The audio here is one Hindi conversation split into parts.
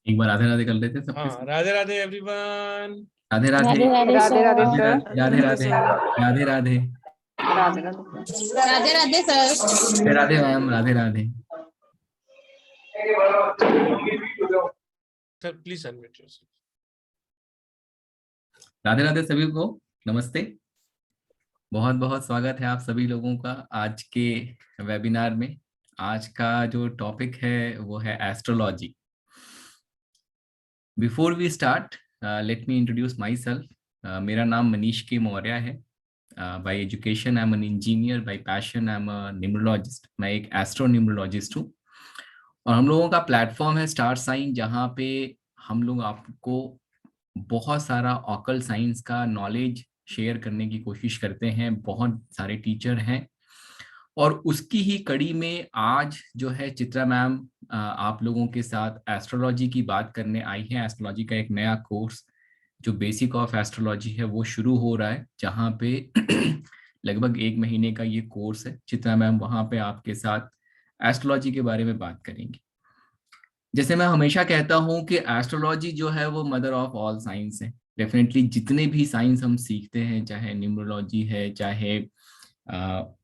एक बार राधे राधे कर लेते हैं सबके हाँ, साथ। Radhe Radhe everyone. Radhe Radhe. Radhe Radhe Radhe Radhe Radhe sir. Radhe Radhe Radhe Radhe Radhe Radhe Radhe sir. Radhe Radhe sir. Radhe Radhe ma'am, Radhe Radhe. Sir please unmute yourself. Radhe Radhe सभी को नमस्ते। बहुत बहुत स्वागत है आप सभी लोगों का आज के वेबिनार में। आज का जो टॉपिक है वो है astrology. Before we start, let me introduce my self. मेरा नाम मनीष के मौर्य है। By education I am an engineer, by passion I am a numerologist. मैं एक एस्ट्रो न्यूमरोलॉजिस्ट हूँ और हम लोगों का प्लेटफॉर्म है स्टार साइन, जहाँ पे हम लोग आपको बहुत सारा ऑकल साइंस का नॉलेज शेयर करने की कोशिश करते हैं। बहुत सारे टीचर हैं और उसकी ही कड़ी में आज जो है चित्रा मैम आप लोगों के साथ एस्ट्रोलॉजी की बात करने आई है। एस्ट्रोलॉजी का एक नया कोर्स जो बेसिक ऑफ एस्ट्रोलॉजी है वो शुरू हो रहा है, जहाँ पे लगभग 1 महीने का ये कोर्स है। चित्रा मैम वहाँ पे आपके साथ एस्ट्रोलॉजी के बारे में बात करेंगी। जैसे मैं हमेशा कहता हूं कि एस्ट्रोलॉजी जो है वो मदर ऑफ ऑल साइंस है। डेफिनेटली जितने भी साइंस हम सीखते हैं, चाहे न्यूमरोलॉजी है, चाहे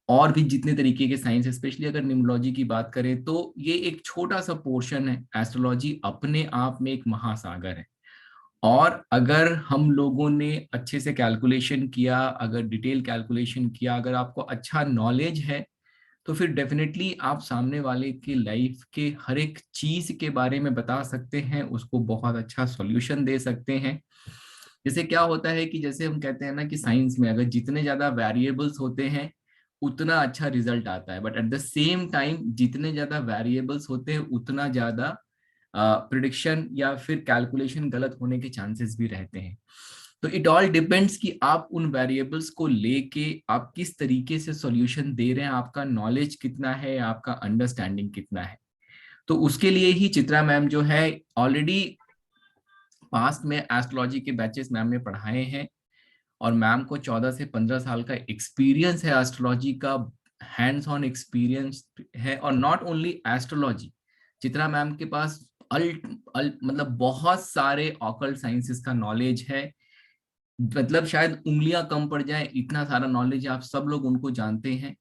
और भी जितने तरीके के साइंस, स्पेशली अगर न्यूमरोलॉजी की बात करें तो ये एक छोटा सा पोर्शन है। एस्ट्रोलॉजी अपने आप में एक महासागर है और अगर हम लोगों ने अच्छे से कैलकुलेशन किया, अगर डिटेल कैलकुलेशन किया, अगर आपको अच्छा नॉलेज है, तो फिर डेफिनेटली आप सामने वाले की लाइफ के हर एक चीज के बारे में बता सकते हैं, उसको बहुत अच्छा सॉल्यूशन दे सकते हैं। जैसे क्या होता है कि जैसे हम कहते हैं ना कि साइंस में अगर जितने ज्यादा वेरिएबल्स होते हैं उतना अच्छा रिजल्ट आता है, but at the same time जितने ज्यादा वेरिएबल्स होते हैं उतना ज्यादा प्रिडिक्शन या फिर कैलकुलेशन गलत होने के चांसेस भी रहते हैं। तो इट ऑल डिपेंड्स कि आप उन वेरिएबल्स को लेके आप किस तरीके से सॉल्यूशन दे रहे हैं, आपका नॉलेज कितना है, आपका अंडरस्टैंडिंग कितना है। तो उसके लिए ही चित्रा मैम जो है ऑलरेडी पास्ट में एस्ट्रोलॉजी के बैचेस मैम ने पढ़ाए हैं और मैम को 14 से 15 साल का एक्सपीरियंस है एस्ट्रोलॉजी का, हैंड्स ऑन एक्सपीरियंस है। और not only astrology, Chitra ma'am के पास मतलब बहुत सारे ऑकल्ट साइंसेस का नॉलेज है। मतलब शायद उंगलियां कम पड़ जाए, इतना सारा नॉलेज आप सब लोग उनको जानते हैं।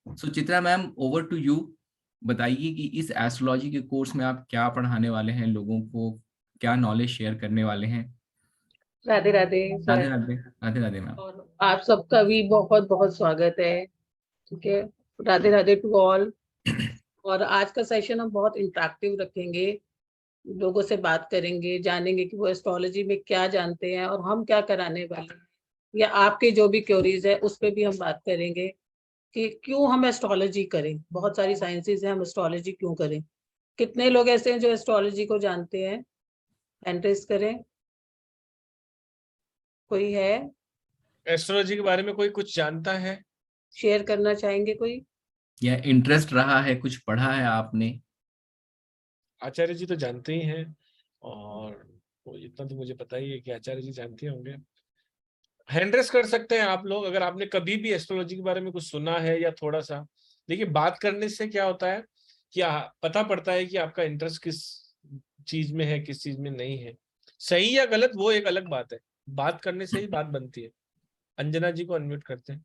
So Chitra ma'am, over to you. बताइए कि इस एस्ट्रोलॉजी के कोर्स में आप क्या पढ़ाने वाले हैं, लोगों को क्या नॉलेज शेयर करने वाले हैं। राधे राधे राधे सर। राधे। राधे राधे मैम। और आप सबका भी बहुत बहुत स्वागत है। ठीक है। Radhe Radhe to all. और आज का सेशन हम बहुत इंटरेक्टिव रखेंगे, लोगों से बात करेंगे, जानेंगे कि वो एस्ट्रोलॉजी में क्या जानते हैं और हम क्या कराने वाले हैं, या आपके जो भी क्वेरीज है उस पर भी हम बात करेंगे कि क्यों हम एस्ट्रोलॉजी करें। बहुत सारी साइंसेज हैं, हम एस्ट्रोलॉजी क्यों करें। कितने लोग ऐसे हैं जो एस्ट्रोलॉजी को जानते हैं? एंट्रेस करें। कोई है एस्ट्रोलॉजी के बारे में कोई कुछ जानता है? शेयर करना चाहेंगे कोई? या इंटरेस्ट रहा है, कुछ पढ़ा है आपने। आचार्य जी तो जानते ही हैं, और वो इतना तो मुझे पता ही है कि आचार्य जी जानते होंगे। हैंड रेस कर सकते हैं आप लोग अगर आपने कभी भी एस्ट्रोलॉजी के बारे में कुछ सुना है या थोड़ा सा। देखिए, बात करने से क्या होता है कि पता पड़ता है कि आपका इंटरेस्ट किस चीज में है, किस चीज में नहीं है। सही या गलत वो एक अलग बात है, बात करने से ही बात बनती है। अंजना जी को अनम्यूट करते हैं।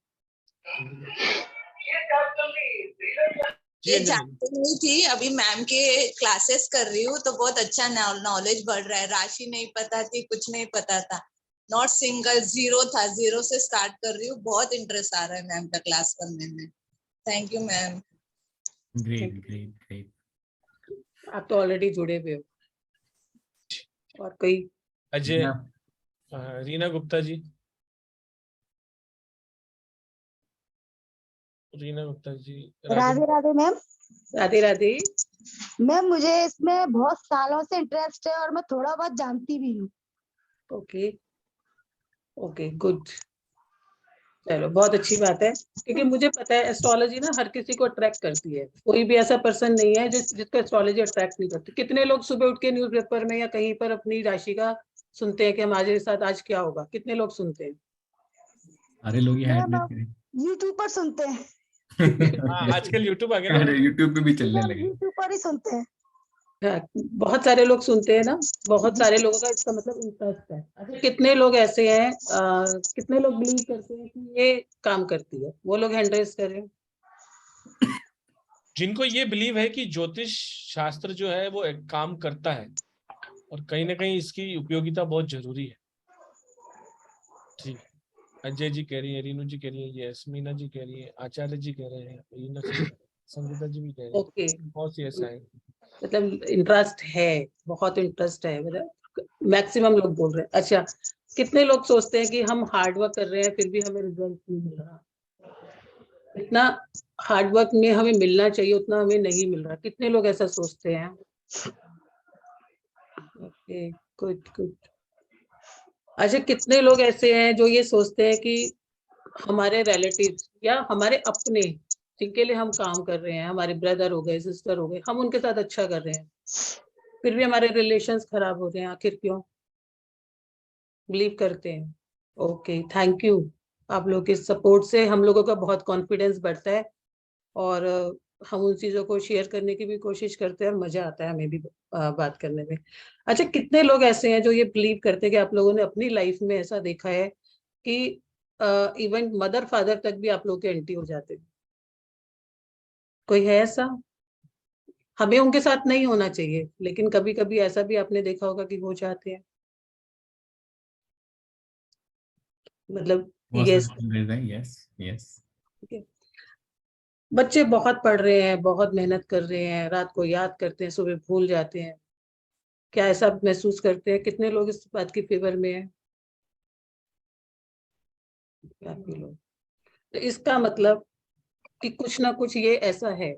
जी ये अंजना जी। जानती नहीं थी, अभी मैम के क्लासेस कर रही हूँ तो बहुत अच्छा नॉलेज बढ़ रहा है। राशि नहीं पता थी, कुछ नहीं पता था, नॉट सिंगल, जीरो था, जीरो से स्टार्ट कर रही हूँ। बहुत इंटरेस्ट आ रहा है मैम का क्लास करने में। Thank you ma'am. Great great great. आप तो ऑलरेडी जुड़े हुए हो। और कोई? अजय, रीना गुप्ता जी। रीना गुप्ता जी। राधे राधे मैम। राधे राधे। मैम मुझे इसमें बहुत सालों से इंटरेस्ट है और मैं थोड़ा बहुत जानती भी हूँ। Okay okay, good. चलो, बहुत अच्छी बात है, क्योंकि मुझे पता है एस्ट्रोलॉजी ना हर किसी को अट्रैक्ट करती है। कोई भी ऐसा पर्सन नहीं है जिसको एस्ट्रोलॉजी अट्रैक्ट नहीं करती। कितने लोग सुबह उठ के न्यूज़पेपर में या कहीं पर अपनी राशि का सुनते हैं कि हमारे साथ आज क्या होगा? कितने लोग सुनते हैं? सारे लोग ही हैंड रेस करें। यूट्यूब पर सुनते हैं। हाँ, आजकल यूट्यूब आ गया ना। अरे यूट्यूब पे भी चलने हम लगे। यूट्यूब पर ही सुनते हैं। हाँ, बहुत सारे लोग सुनते हैं ना, बहुत सारे लोगों का इसका मतलब इंटरेस्ट है। अच्छा, कितने लोग ऐसे हैं, कितने लोग बिलीव करते हैं कि ये काम करती है? वो लोग हैंड रेज करें। जिनको ये बिलीव है कि ज्योतिष शास्त्र जो है वो एक काम करता है और कहीं ना कहीं इसकी उपयोगिता बहुत जरूरी है। ठीक, अजय जी कह रही है, रीनू जी कह रही है, यस, मीना जी कह रही है, आचार्य जी कह रहे हैं, रीना जी, संगीता जी भी कह रही ओके, है, बहुत सी ऐसा है। मतलब इंटरेस्ट है, बहुत इंटरेस्ट है, मतलब मैक्सिमम लोग बोल रहे हैं। अच्छा, कितने लोग सोचते हैं कि हम हार्ड वर्क कर रहे हैं फिर भी हमें रिजल्ट नहीं मिल रहा? इतना हार्ड वर्क में हमें मिलना चाहिए उतना हमें नहीं मिल रहा, कितने लोग ऐसा सोचते हैं? Okay, good good. अच्छा, कितने लोग ऐसे हैं जो ये सोचते हैं कि हमारे रिलेटिव्स या हमारे अपने जिनके लिए हम काम कर रहे हैं, हमारे ब्रदर हो गए, सिस्टर हो गए, हम उनके साथ अच्छा कर रहे हैं फिर भी हमारे रिलेशंस खराब हो रहे हैं, आखिर क्यों? बिलीव करते हैं। Okay, thank you. आप लोग के सपोर्ट से हम लोगों का बहुत कॉन्फिडेंस बढ़ता है और हम उन चीजों को शेयर करने की भी कोशिश करते हैं और मजा आता है हमें भी बात करने में। अच्छा, कितने लोग ऐसे हैं जो ये बिलीव करते हैं कि आप लोगों ने अपनी लाइफ में ऐसा देखा है कि इवन मदर फादर तक भी आप लोग के एंटी हो जाते हैं? कोई है ऐसा? हमें उनके साथ नहीं होना चाहिए लेकिन कभी कभी ऐसा भी आपने देखा होगा कि हो जाते हैं, मतलब बहुत ये। सारे यस यस। बच्चे बहुत पढ़ रहे हैं, बहुत मेहनत कर रहे हैं, रात को याद करते हैं, सुबह भूल जाते हैं, क्या ऐसा महसूस करते हैं? कितने लोग इस बात की फेवर में है? काफी लोग। तो इसका मतलब कि कुछ ना कुछ ये ऐसा है।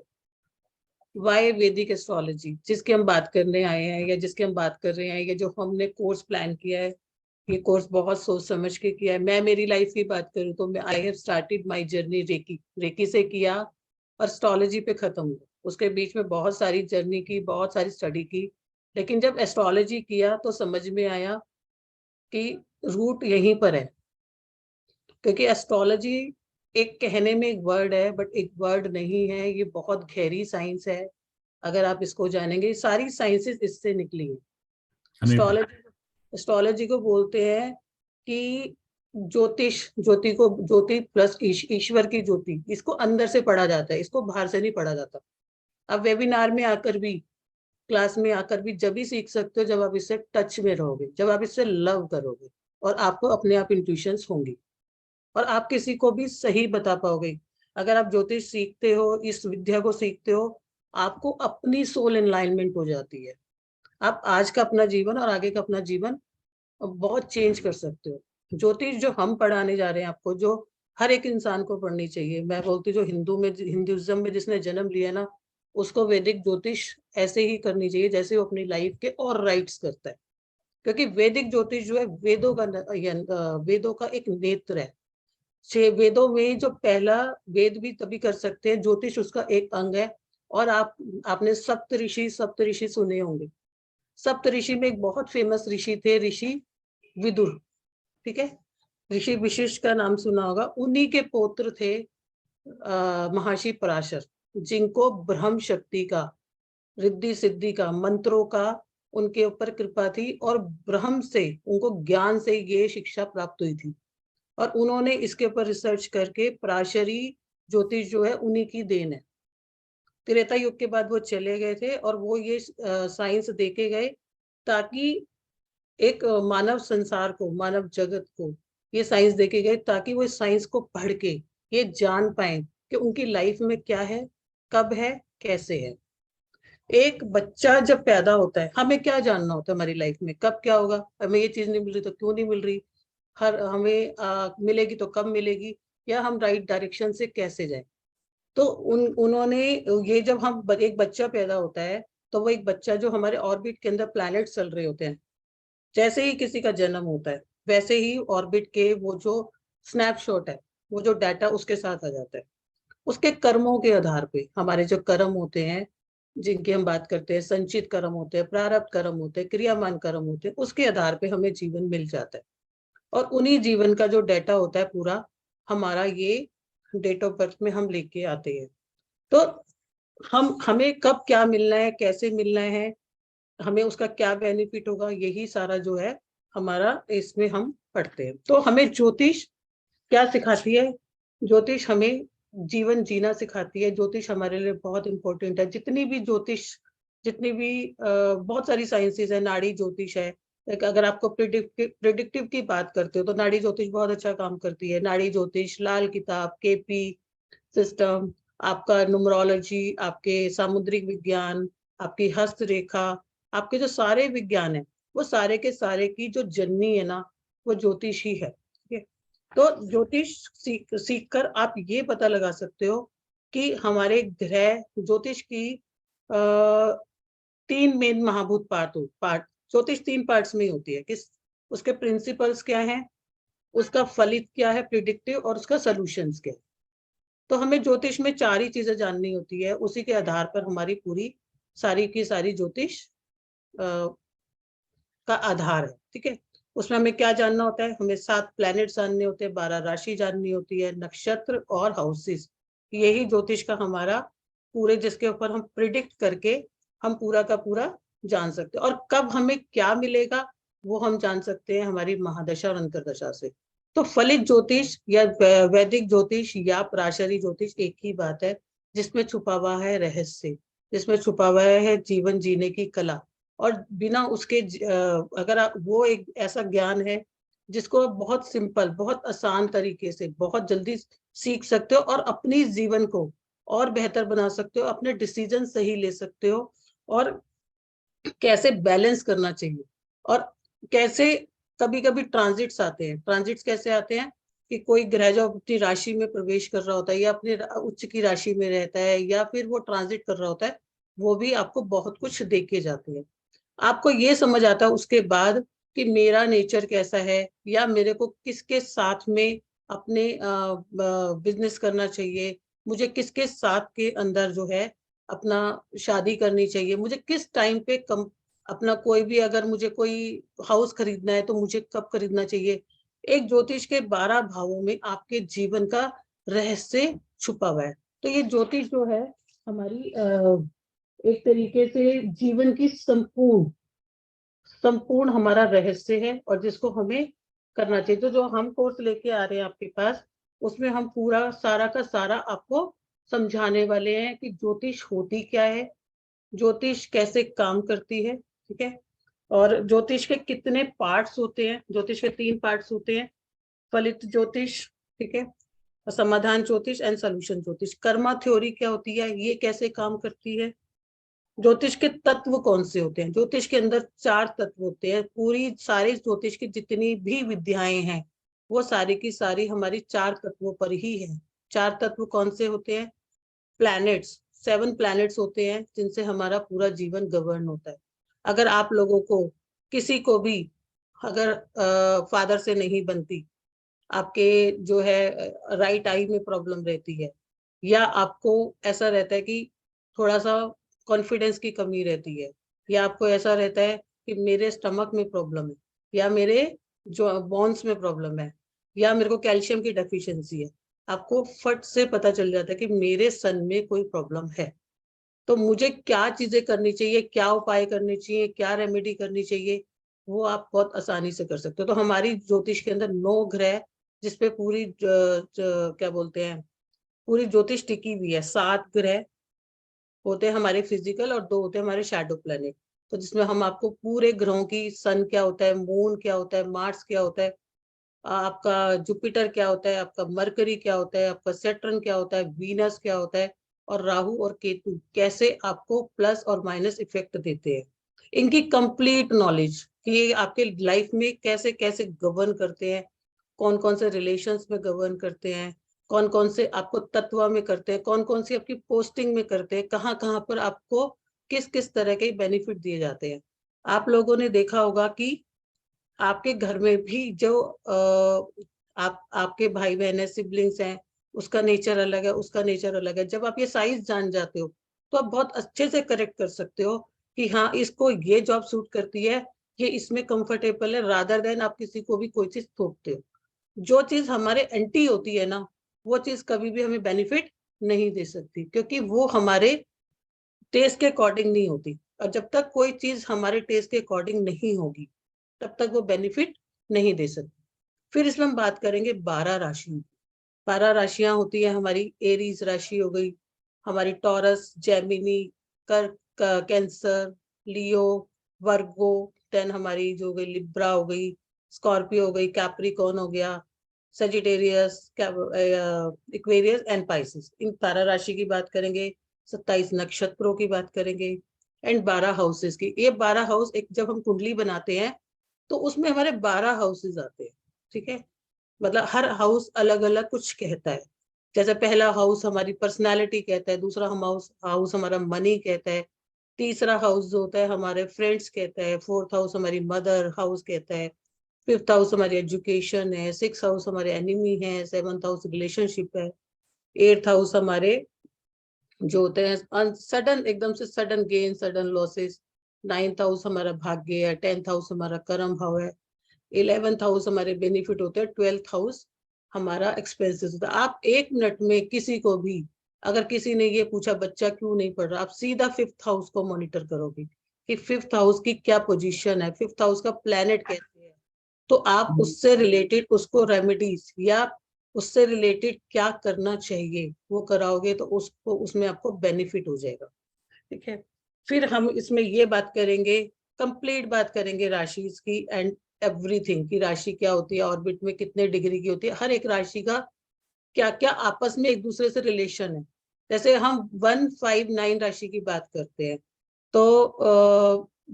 वाई वैदिक एस्ट्रोलॉजी जिसकी हम बात करने आए हैं या जिसकी हम बात कर रहे हैं, या जो हमने कोर्स प्लान किया है, ये कोर्स बहुत सोच समझ के किया है। मैं मेरी लाइफ की बात करूँ तो मैं I have started my journey reiki से किया और एस्ट्रोलॉजी पे खत्म हुआ। उसके बीच में बहुत सारी जर्नी की, बहुत सारी स्टडी की, लेकिन जब एस्ट्रोलॉजी किया तो समझ में आया कि रूट यहीं पर है। क्योंकि एस्ट्रोलॉजी एक कहने में एक वर्ड है बट एक वर्ड नहीं है, ये बहुत गहरी साइंस है। अगर आप इसको जानेंगे, सारी साइंसेस इससे निकली है। 100%। एस्ट्रोलॉजी को बोलते हैं कि ज्योतिष, ज्योति प्लस ईश्वर की ज्योति, इसको अंदर से पढ़ा जाता है, इसको बाहर से नहीं पढ़ा जाता। अब वेबिनार में आकर भी, क्लास में आकर भी जब भी सीख सकते हो जब आप इससे टच में रहोगे, जब आप इससे लव करोगे और आपको अपने आप इंट्यूशंस होंगी और आप किसी को भी सही बता पाओगे। अगर आप ज्योतिष सीखते हो, इस विद्या को सीखते हो, आपको अपनी सोल एनलाइनमेंट हो जाती है। आप आज का अपना जीवन और आगे का अपना जीवन बहुत चेंज कर सकते हो। ज्योतिष जो हम पढ़ाने जा रहे हैं आपको, जो हर एक इंसान को पढ़नी चाहिए, मैं बोलती हूँ जो हिंदुइज्म में जिसने जन्म लिया ना, उसको वैदिक ज्योतिष ऐसे ही करनी चाहिए जैसे वो अपनी लाइफ के और राइट्स करता है। क्योंकि वैदिक ज्योतिष जो है वेदों का एक नेत्र है। 6 वेदों में जो पहला वेद भी तभी कर सकते हैं, ज्योतिष उसका एक अंग है। और आपने सप्त ऋषि सुने होंगे। सप्त ऋषि में एक बहुत फेमस ऋषि थे, ऋषि विदुर, ठीक है। ऋषि वशिष्ठ का नाम सुना होगा, उन्हीं के पौत्र थे महर्षि पराशर, जिनको ब्रह्म शक्ति का, रिद्धि सिद्धि का, मंत्रों का उनके ऊपर कृपा थी और ब्रह्म से उनको ज्ञान से ये शिक्षा प्राप्त हुई थी। और उन्होंने इसके ऊपर रिसर्च करके पराशरी ज्योतिष जो है उन्हीं की देन है। त्रेता युग के बाद वो चले गए थे और वो ये साइंस देके गए ताकि एक मानव संसार को, मानव जगत को ये साइंस देके गए ताकि वो इस साइंस को पढ़ के ये जान पाए कि उनकी लाइफ में क्या है, कब है, कैसे है। एक बच्चा जब पैदा होता है, हमें क्या जानना होता है हमारी लाइफ में कब क्या होगा, हमें ये चीज नहीं मिल रही तो क्यों नहीं मिल रही, हर हमें मिलेगी तो कब मिलेगी, या हम राइट डायरेक्शन से कैसे जाए। तो उन्होंने ये, जब हम एक बच्चा पैदा होता है तो वो एक बच्चा जो हमारे ऑर्बिट के अंदर प्लैनेट चल रहे होते हैं, जैसे ही किसी का जन्म होता है वैसे ही ऑर्बिट के वो जो स्नैपशॉट है, वो जो डाटा उसके साथ आ जाता है। उसके कर्मों के आधार पे, हमारे जो कर्म होते हैं जिनकी हम बात करते हैं, संचित कर्म होते हैं, प्रारब्ध कर्म होते हैं, क्रियामान कर्म होते हैं, उसके आधार पे हमें जीवन मिल जाता है। और उन्हीं जीवन का जो डाटा होता है पूरा, हमारा ये डेट ऑफ बर्थ में हम लेके आते हैं। तो हमें कब क्या मिलना है, कैसे मिलना है, हमें उसका क्या बेनिफिट होगा, यही सारा जो है हमारा इसमें हम पढ़ते हैं। तो हमें ज्योतिष क्या सिखाती है? ज्योतिष हमें जीवन जीना सिखाती है। ज्योतिष हमारे लिए बहुत इंपॉर्टेंट है। जितनी भी ज्योतिष, जितनी भी बहुत सारी साइंसेज है, नाड़ी ज्योतिष है। अगर आपको प्रिडिक्टिव की बात करते हो तो नाड़ी ज्योतिष बहुत अच्छा काम करती है। नाड़ी ज्योतिष, लाल किताब, केपी सिस्टम, आपका न्यूमरोलॉजी, आपके सामुद्रिक विज्ञान, आपकी हस्तरेखा, आपके जो सारे विज्ञान है, वो सारे के सारे की जो जननी है ना, वो ज्योतिष ही है। ठीक है, तो ज्योतिष सीख कर आप ये पता लगा सकते हो कि हमारे ग्रह, ज्योतिष की 3 मेन महाभूत पार्ट, ज्योतिष 3 पार्ट्स में होती है। किस, उसके प्रिंसिपल्स क्या है, उसका फलित क्या है प्रिडिक्टिव, और उसका सॉल्यूशंस क्या है। तो हमें ज्योतिष में 4 ही चीजें जाननी होती है। उसी के आधार पर हमारी पूरी सारी की सारी ज्योतिष का आधार है। ठीक है, उसमें हमें क्या जानना होता है? हमें 7 प्लैनेट जानने होते हैं, 12 राशि जाननी होती है, नक्षत्र और हाउसेस। यही ज्योतिष का हमारा पूरे, जिसके ऊपर हम प्रिडिक्ट करके हम पूरा का पूरा जान सकते हैं। और कब हमें क्या मिलेगा वो हम जान सकते हैं हमारी महादशा और अंतरदशा से। तो फलित ज्योतिष या वैदिक ज्योतिष या पराशरी ज्योतिष एक ही बात है, जिसमें छुपा हुआ है रहस्य, जिसमें छुपा हुआ है जीवन जीने की कला। और बिना उसके अगर आप, वो एक ऐसा ज्ञान है जिसको आप बहुत सिंपल, बहुत आसान तरीके से बहुत जल्दी सीख सकते हो और अपनी जीवन को और बेहतर बना सकते हो, अपने डिसीजन सही ले सकते हो, और कैसे बैलेंस करना चाहिए, और कैसे कभी कभी ट्रांजिट्स आते हैं। ट्रांजिट्स कैसे आते हैं कि कोई ग्रह जो अपनी राशि में प्रवेश कर रहा होता है या अपने उच्च की राशि में रहता है या फिर वो ट्रांजिट कर रहा होता है, वो भी आपको बहुत कुछ दे के जाते हैं। आपको ये समझ आता है उसके बाद कि मेरा नेचर कैसा है, या मेरे को किसके साथ में अपने बिजनेस करना चाहिए, मुझे किसके साथ के अंदर जो है अपना शादी करनी चाहिए, मुझे किस टाइम पे अपना कोई भी, अगर मुझे कोई हाउस खरीदना है तो मुझे कब खरीदना चाहिए। एक ज्योतिष के 12 भावों में आपके जीवन का रहस्य छुपा हुआ है। तो ये ज्योतिष जो है हमारी एक तरीके से जीवन की संपूर्ण हमारा रहस्य है, और जिसको हमें करना चाहिए। तो जो हम कोर्स लेके आ रहे हैं आपके पास, उसमें हम पूरा सारा का सारा आपको समझाने वाले हैं कि ज्योतिष होती क्या है, ज्योतिष कैसे काम करती है। ठीक है, और ज्योतिष के कितने पार्ट्स होते हैं। ज्योतिष के 3 पार्ट्स होते हैं, फलित ज्योतिष, ठीक है, समाधान ज्योतिष एंड सॉल्यूशन ज्योतिष। कर्मा थ्योरी क्या होती है, ये कैसे काम करती है, ज्योतिष के तत्व कौन से होते हैं। ज्योतिष के अंदर 4 तत्व होते हैं। पूरी सारी ज्योतिष की जितनी भी विद्याएं हैं वो सारी की सारी हमारी 4 तत्वों पर ही है। 4 तत्व कौन से होते हैं? प्लैनेट्स, 7 प्लैनेट्स होते हैं जिनसे हमारा पूरा जीवन गवर्न होता है। अगर आप लोगों को, किसी को भी अगर फादर से नहीं बनती, आपके जो है राइट आई में प्रॉब्लम रहती है, या आपको ऐसा रहता है कि थोड़ा सा कॉन्फिडेंस की कमी रहती है, या आपको ऐसा रहता है कि मेरे स्टमक में प्रॉब्लम है, या मेरे जो बोन्स में प्रॉब्लम है, या मेरे को कैल्शियम की डेफिशिएंसी है, आपको फट से पता चल जाता है कि मेरे सन में कोई प्रॉब्लम है। तो मुझे क्या चीजें करनी चाहिए, क्या उपाय करने चाहिए, क्या रेमेडी करनी चाहिए, वो आप बहुत आसानी से कर सकते हो। तो हमारी ज्योतिष के अंदर 9 ग्रह, जिसपे पूरी क्या बोलते हैं, पूरी ज्योतिष टिकी हुई है। 7 ग्रह होते हैं हमारे फिजिकल, और 2 होते हैं हमारे शैडो प्लैनेट। तो जिसमें हम आपको पूरे ग्रहों की, सन क्या होता है, मून क्या होता है, मार्स क्या होता है, आपका जुपिटर क्या होता है, आपका मरकरी क्या होता है, आपका सैटर्न क्या होता है, वीनस क्या होता है, और राहु और केतु कैसे आपको प्लस और माइनस इफेक्ट देते हैं। इनकी कंप्लीट नॉलेज कि ये आपके लाइफ में कैसे कैसे गवर्न करते हैं, कौन कौन से रिलेशंस में गवर्न करते हैं, कौन कौन से आपको तत्व में करते हैं, कौन कौन सी आपकी पोस्टिंग में करते हैं, कहाँ कहाँ पर आपको किस किस तरह के बेनिफिट दिए जाते हैं। आप लोगों ने देखा होगा कि आपके घर में भी जो आपके भाई बहन है, सिबलिंग्स हैं, उसका नेचर अलग है, उसका नेचर अलग है। जब आप ये साइज जान जाते हो तो आप बहुत अच्छे से करेक्ट कर सकते हो कि हाँ, इसको ये जॉब सूट करती है, ये इसमें कंफर्टेबल है, रादर देन आप किसी को भी कोई चीज थोपते हो। जो चीज हमारे एंटी होती है ना, वो चीज कभी भी हमें बेनिफिट नहीं दे सकती, क्योंकि वो हमारे टेस्ट के अकॉर्डिंग नहीं होती। और जब तक कोई चीज हमारे टेस्ट के अकॉर्डिंग नहीं होगी तब तक वो बेनिफिट नहीं दे सकती। फिर इसमें हम बात करेंगे 12 राशियों। 12 राशियां होती है हमारी। एरीज राशि हो गई, हमारी टॉरस, जेमिनी, कर्क, कैंसर, लियो, वर्गो, देन हमारी जो हो गई लिब्रा हो गई, स्कॉर्पियो हो गई, कैप्रिकॉर्न हो गया, सजिटेरियस, इक्वेरियस एंड पाइसेस। इन 12 राशि की बात करेंगे, 27 नक्षत्रों की बात करेंगे एंड 12 हाउसेस की। ये 12 हाउस एक जब हम कुंडली बनाते हैं तो उसमें हमारे 12 हाउसेस आते हैं, ठीक है। मतलब हर हाउस अलग अलग कुछ कहता है। जैसे पहला हाउस हमारी पर्सनालिटी कहता है, दूसरा हम हाउस हमारा मनी कहता है, तीसरा हाउस जो होता है हमारे फ्रेंड्स कहता है, फोर्थ हाउस हमारी मदर हाउस कहता है, फिफ्थ हाउस हमारी एजुकेशन है, सिक्स हाउस हमारे एनिमी है, सेवंथ हाउस रिलेशनशिप है, एट्थ हाउस हमारे जो होते हैं सडन, एकदम से sudden gain, sudden losses, ninth house हमारा भाग्य है, 10th हाउस हमारा कर्म भाव है, 11th हाउस हमारे बेनिफिट होते हैं, 12th हाउस हमारा एक्सपेंसेस होता है। आप 1 मिनट में किसी को भी, अगर किसी ने ये पूछा बच्चा क्यों नहीं पढ़ रहा, आप सीधा 5th हाउस को मॉनिटर करोगे कि 5th हाउस की क्या पोजीशन है, 5th हाउस का प्लेनेट कैसे है, तो आप उससे रिलेटेड उसको रेमेडीज या उससे रिलेटेड क्या करना चाहिए वो कराओगे तो उसको उसमें आपको बेनिफिट हो जाएगा, ठीक है। फिर हम इसमें ये बात करेंगे, कंप्लीट बात करेंगे राशि की एंड एवरीथिंग की। राशि क्या होती है, ऑर्बिट में कितने डिग्री की होती है, हर एक राशि का क्या क्या आपस में एक दूसरे से रिलेशन है। जैसे हम 159 राशि की बात करते हैं तो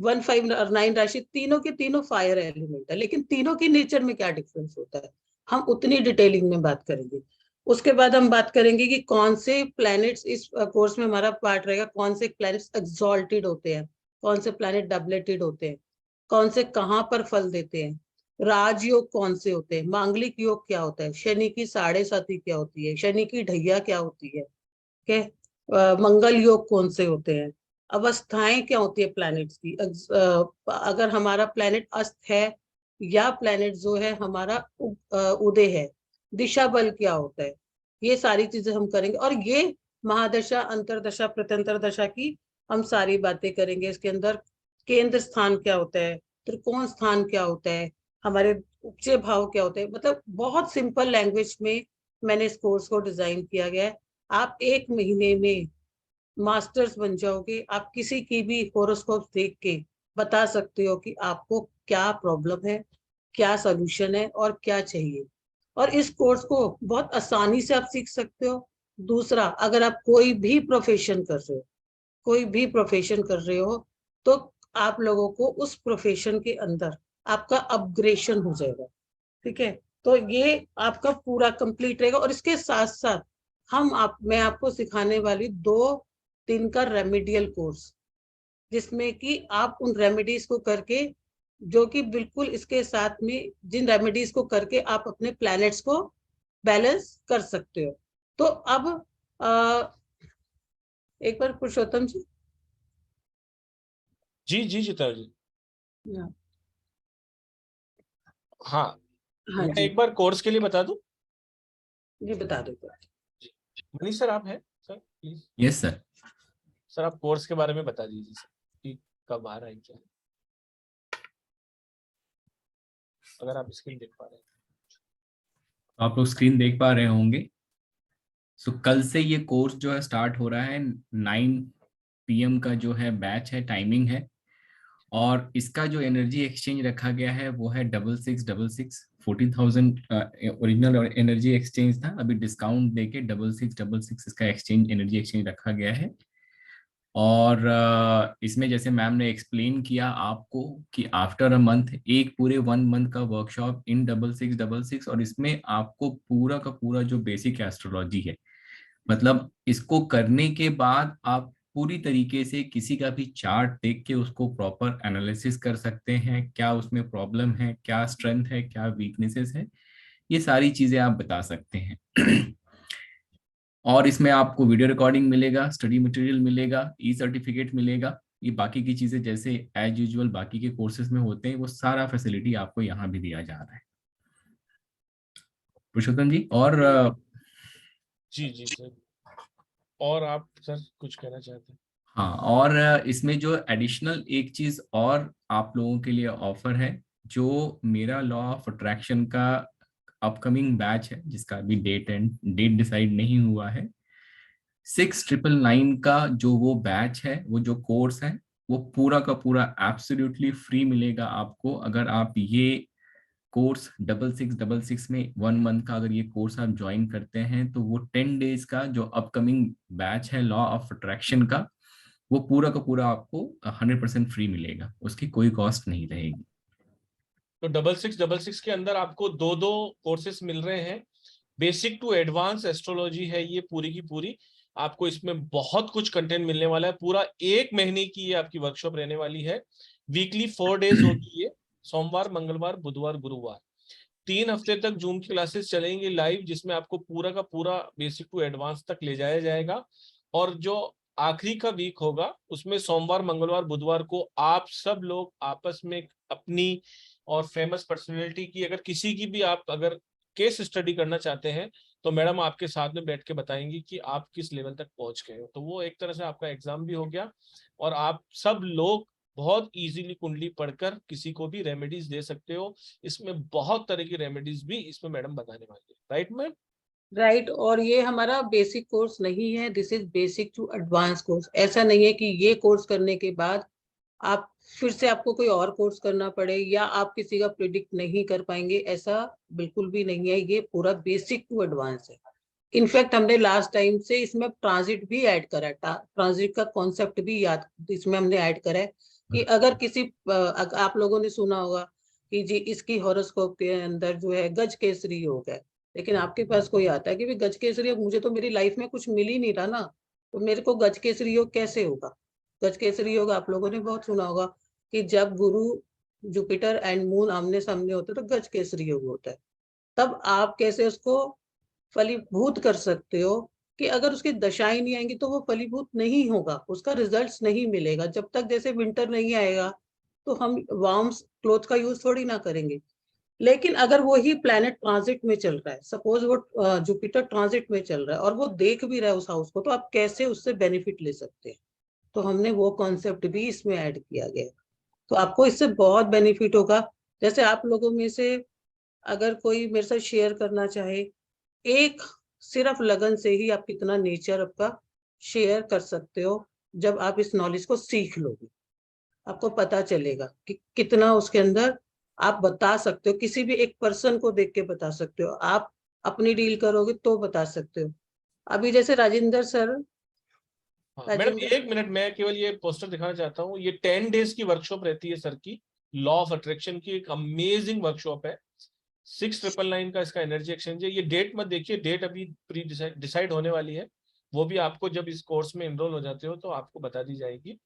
159 राशि तीनों के तीनों फायर एलिमेंट है, लेकिन तीनों की नेचर में क्या डिफरेंस होता है हम उतनी डिटेलिंग में बात करेंगे। उसके बाद हम बात करेंगे कि कौन से प्लैनेट्स, इस कोर्स में हमारा पार्ट रहेगा कौन से प्लैनेट्स एक्सॉल्टेड होते हैं, कौन से प्लैनेट डबलेटेड होते हैं, कौन से कहाँ पर फल देते हैं, राजयोग कौन से होते हैं, मांगलिक योग क्या होता है, शनि की 7.5 क्या होती है, शनि की ढैया क्या होती है, ठीक है, मंगल योग कौन से होते हैं, अवस्थाएं क्या होती है प्लैनेट्स की, अगर हमारा प्लैनेट अस्त है या प्लैनेट जो है हमारा उदय है, दिशा बल क्या होता है, ये सारी चीजें हम करेंगे। और ये महादशा, अंतरदशा, प्रत्यंतर दशा की हम सारी बातें करेंगे। इसके अंदर केंद्र स्थान क्या होता है, त्रिकोण स्थान क्या होता है, हमारे उपचय भाव क्या होते हैं, मतलब बहुत सिंपल लैंग्वेज में मैंने इस कोर्स को डिजाइन किया गया है। आप 1 महीने में मास्टर्स बन जाओगे। आप किसी की भी होरोस्कोप देख के बता सकते हो कि आपको क्या प्रॉब्लम है, क्या सॉल्यूशन है और क्या चाहिए। और इस कोर्स को बहुत आसानी से आप सीख सकते हो। दूसरा, अगर आप कोई भी प्रोफेशन कर रहे हो, कोई भी प्रोफेशन कर रहे हो तो आप लोगों को उस प्रोफेशन के अंदर आपका अपग्रेडेशन हो जाएगा, ठीक है। तो ये आपका पूरा कंप्लीट रहेगा। और इसके साथ साथ मैं आपको सिखाने वाली 2 दिन का रेमेडियल कोर्स, जिसमें कि आप उन रेमेडीज को करके, जो कि बिल्कुल इसके साथ में जिन रेमेडीज को करके आप अपने प्लैनेट्स को बैलेंस कर सकते हो। तो अब एक बार पुरुषोत्तम जी। जी जी चित्रा जी। हाँ, हाँ मैं जी, एक बार कोर्स के लिए बता दूं। ये बता दो। मनीष सर आप हैं sir, please. Yes sir. Sir आप कोर्स के बारे में बता दीजिए सर कि कब आ रहा है क्या, अगर आप स्क्रीन देख पा रहे हैं। आप लोग स्क्रीन देख पा रहे होंगे। सो कल से ये कोर्स जो है स्टार्ट हो रहा है। 9 PM का जो है बैच है, टाइमिंग है। और इसका जो एनर्जी एक्सचेंज रखा गया है वो है 6666 14,000 ओरिजिनल एनर्जी एक्सचेंज था, अभी डिस्काउंट देके 6666 इसका एक्सचेंज, एनर्जी एक्सचेंज रखा गया है। और इसमें जैसे मैम ने एक्सप्लेन किया आपको कि आफ्टर अ मंथ, एक पूरे 1 मंथ का वर्कशॉप इन 6666, और इसमें आपको पूरा का पूरा जो बेसिक एस्ट्रोलॉजी है, मतलब इसको करने के बाद आप पूरी तरीके से किसी का भी चार्ट देख के उसको प्रॉपर एनालिसिस कर सकते हैं, क्या उसमें प्रॉब्लम है, क्या स्ट्रेंथ है, क्या वीकनेसेस है, ये सारी चीजें आप बता सकते हैं। और इसमें आपको वीडियो रिकॉर्डिंग मिलेगा, स्टडी मटेरियल मिलेगा, ई सर्टिफिकेट मिलेगा। ये बाकी की चीजें जैसे एज यूजुअल बाकी के कोर्सेज में होते हैं वो सारा फैसिलिटी आपको यहाँ भी दिया जा रहा है। पुरुषोत्तम जी और जी जी सर, और आप सर कुछ कहना चाहते हैं? हाँ, और इसमें जो एडिशनल एक चीज और आप लोगों के लिए ऑफर है, जो मेरा लॉ ऑफ अट्रैक्शन का अपकमिंग बैच है, जिसका अभी डेट डिसाइड नहीं हुआ है, 6999 का जो वो बैच है, वो जो कोर्स है, वो पूरा का पूरा एब्सोल्युटली फ्री मिलेगा आपको। अगर आप ये कोर्स 6666 में 1 मंथ का अगर ये कोर्स आप ज्वाइन करते हैं, तो वो 10 डेज का जो अपकमिंग बैच है लॉ ऑफ अट्रैक्शन का, वो पूरा का पूरा आपको 100% फ्री मिलेगा, उसकी कोई कॉस्ट नहीं रहेगी। तो 6666 के अंदर आपको दो दो कोर्सेस मिल रहे हैं। बेसिक टू एडवांस एस्ट्रोलॉजी है ये पूरी की पूरी। आपको इसमें बहुत कुछ कंटेंट मिलने वाला है। पूरा 1 महीने की ये आपकी वर्कशॉप रहने वाली है। वीकली 4 डेज होगी ये, सोमवार, मंगलवार, बुधवार, गुरुवार। 3 हफ्ते तक जूम की क्लासेस चलेंगी लाइव, जिसमें आपको पूरा का पूरा बेसिक टू एडवांस तक ले जाया जाएगा। और जो आखिरी का वीक होगा उसमें सोमवार, मंगलवार, बुधवार को आप सब लोग आपस में अपनी और फेमस पर्सनैलिटी की, अगर किसी की भी आप अगर केस स्टडी करना चाहते हैं, तो मैडम आपके साथ में बैठ के बताएंगी कि आप किस लेवल तक पहुंच गए हो। तो वो एक तरह से आपका एग्जाम भी हो गया, और आप सब लोग बहुत इजीली कुंडली पढ़कर किसी को भी रेमेडीज दे सकते हो। इसमें बहुत तरह की रेमेडीज भी इसमें मैडम बताने वाली है। Right ma'am? राइट। और ये हमारा बेसिक कोर्स नहीं है, this is basic to advance course. ऐसा नहीं है कि ये कोर्स करने के बाद आप फिर से आपको कोई और कोर्स करना पड़े या आप किसी का प्रिडिक्ट नहीं कर पाएंगे, ऐसा बिल्कुल भी नहीं है। ये पूरा बेसिक टू एडवांस है। इनफैक्ट हमने लास्ट टाइम से इसमें ट्रांजिट भी ऐड करा है, ट्रांजिट का कॉन्सेप्ट भी याद इसमें हमने ऐड करा है कि अगर किसी आप लोगों ने सुना होगा कि जी इसकी हॉरोस्कोप के अंदर जो है गज केसरी योग है, लेकिन आपके पास कोई आता है कि भाई गज केसरी योग, मुझे तो मेरी लाइफ में कुछ मिल ही नहीं रहा ना, तो मेरे को गज केसरी योग कैसे होगा। गज केसरी योग आप लोगों ने बहुत सुना होगा कि जब गुरु, जुपिटर एंड मून आमने सामने होते तो गज केसरी योग होता है। तब आप कैसे उसको फलीभूत कर सकते हो कि अगर उसकी दशाएं नहीं आएंगी तो वो फलीभूत नहीं होगा, उसका रिजल्ट्स नहीं मिलेगा। जब तक जैसे विंटर नहीं आएगा तो हम वार्म क्लोथ का यूज थोड़ी ना करेंगे। लेकिन अगर वो ही प्लैनेट ट्रांजिट में चल रहा है, सपोज वो जुपिटर ट्रांजिट में चल रहा है और वो देख भी रहा है उस हाउस को, तो आप कैसे उससे बेनिफिट ले सकते हैं। तो हमने वो कॉन्सेप्ट भी इसमें ऐड किया गया। तो आपको इससे बहुत बेनिफिट होगा। जैसे आप लोगों में से अगर कोई मेरे साथ शेयर करना चाहे, एक सिर्फ लगन से ही आप कितना नेचर आपका शेयर कर सकते हो। जब आप इस नॉलेज को सीख लोगे आपको पता चलेगा कि कितना उसके अंदर आप बता सकते हो। किसी भी एक पर्सन को देख के बता सकते हो, आप अपनी डील करोगे तो बता सकते हो। अभी जैसे राजेंद्र सर, हाँ, मैडम 1 मिनट, मैं केवल ये पोस्टर दिखाना चाहता हूँ। ये 10 डेज की वर्कशॉप रहती है सर की, लॉ ऑफ अट्रैक्शन की। एक अमेजिंग वर्कशॉप है। 6999 का इसका एनर्जी एक्सचेंज है। ये डेट मत देखिए, डेट अभी प्री डिसाइड होने वाली है। वो भी आपको जब इस कोर्स में इनरोल हो जाते हो तो आपको बता दी जाएगी।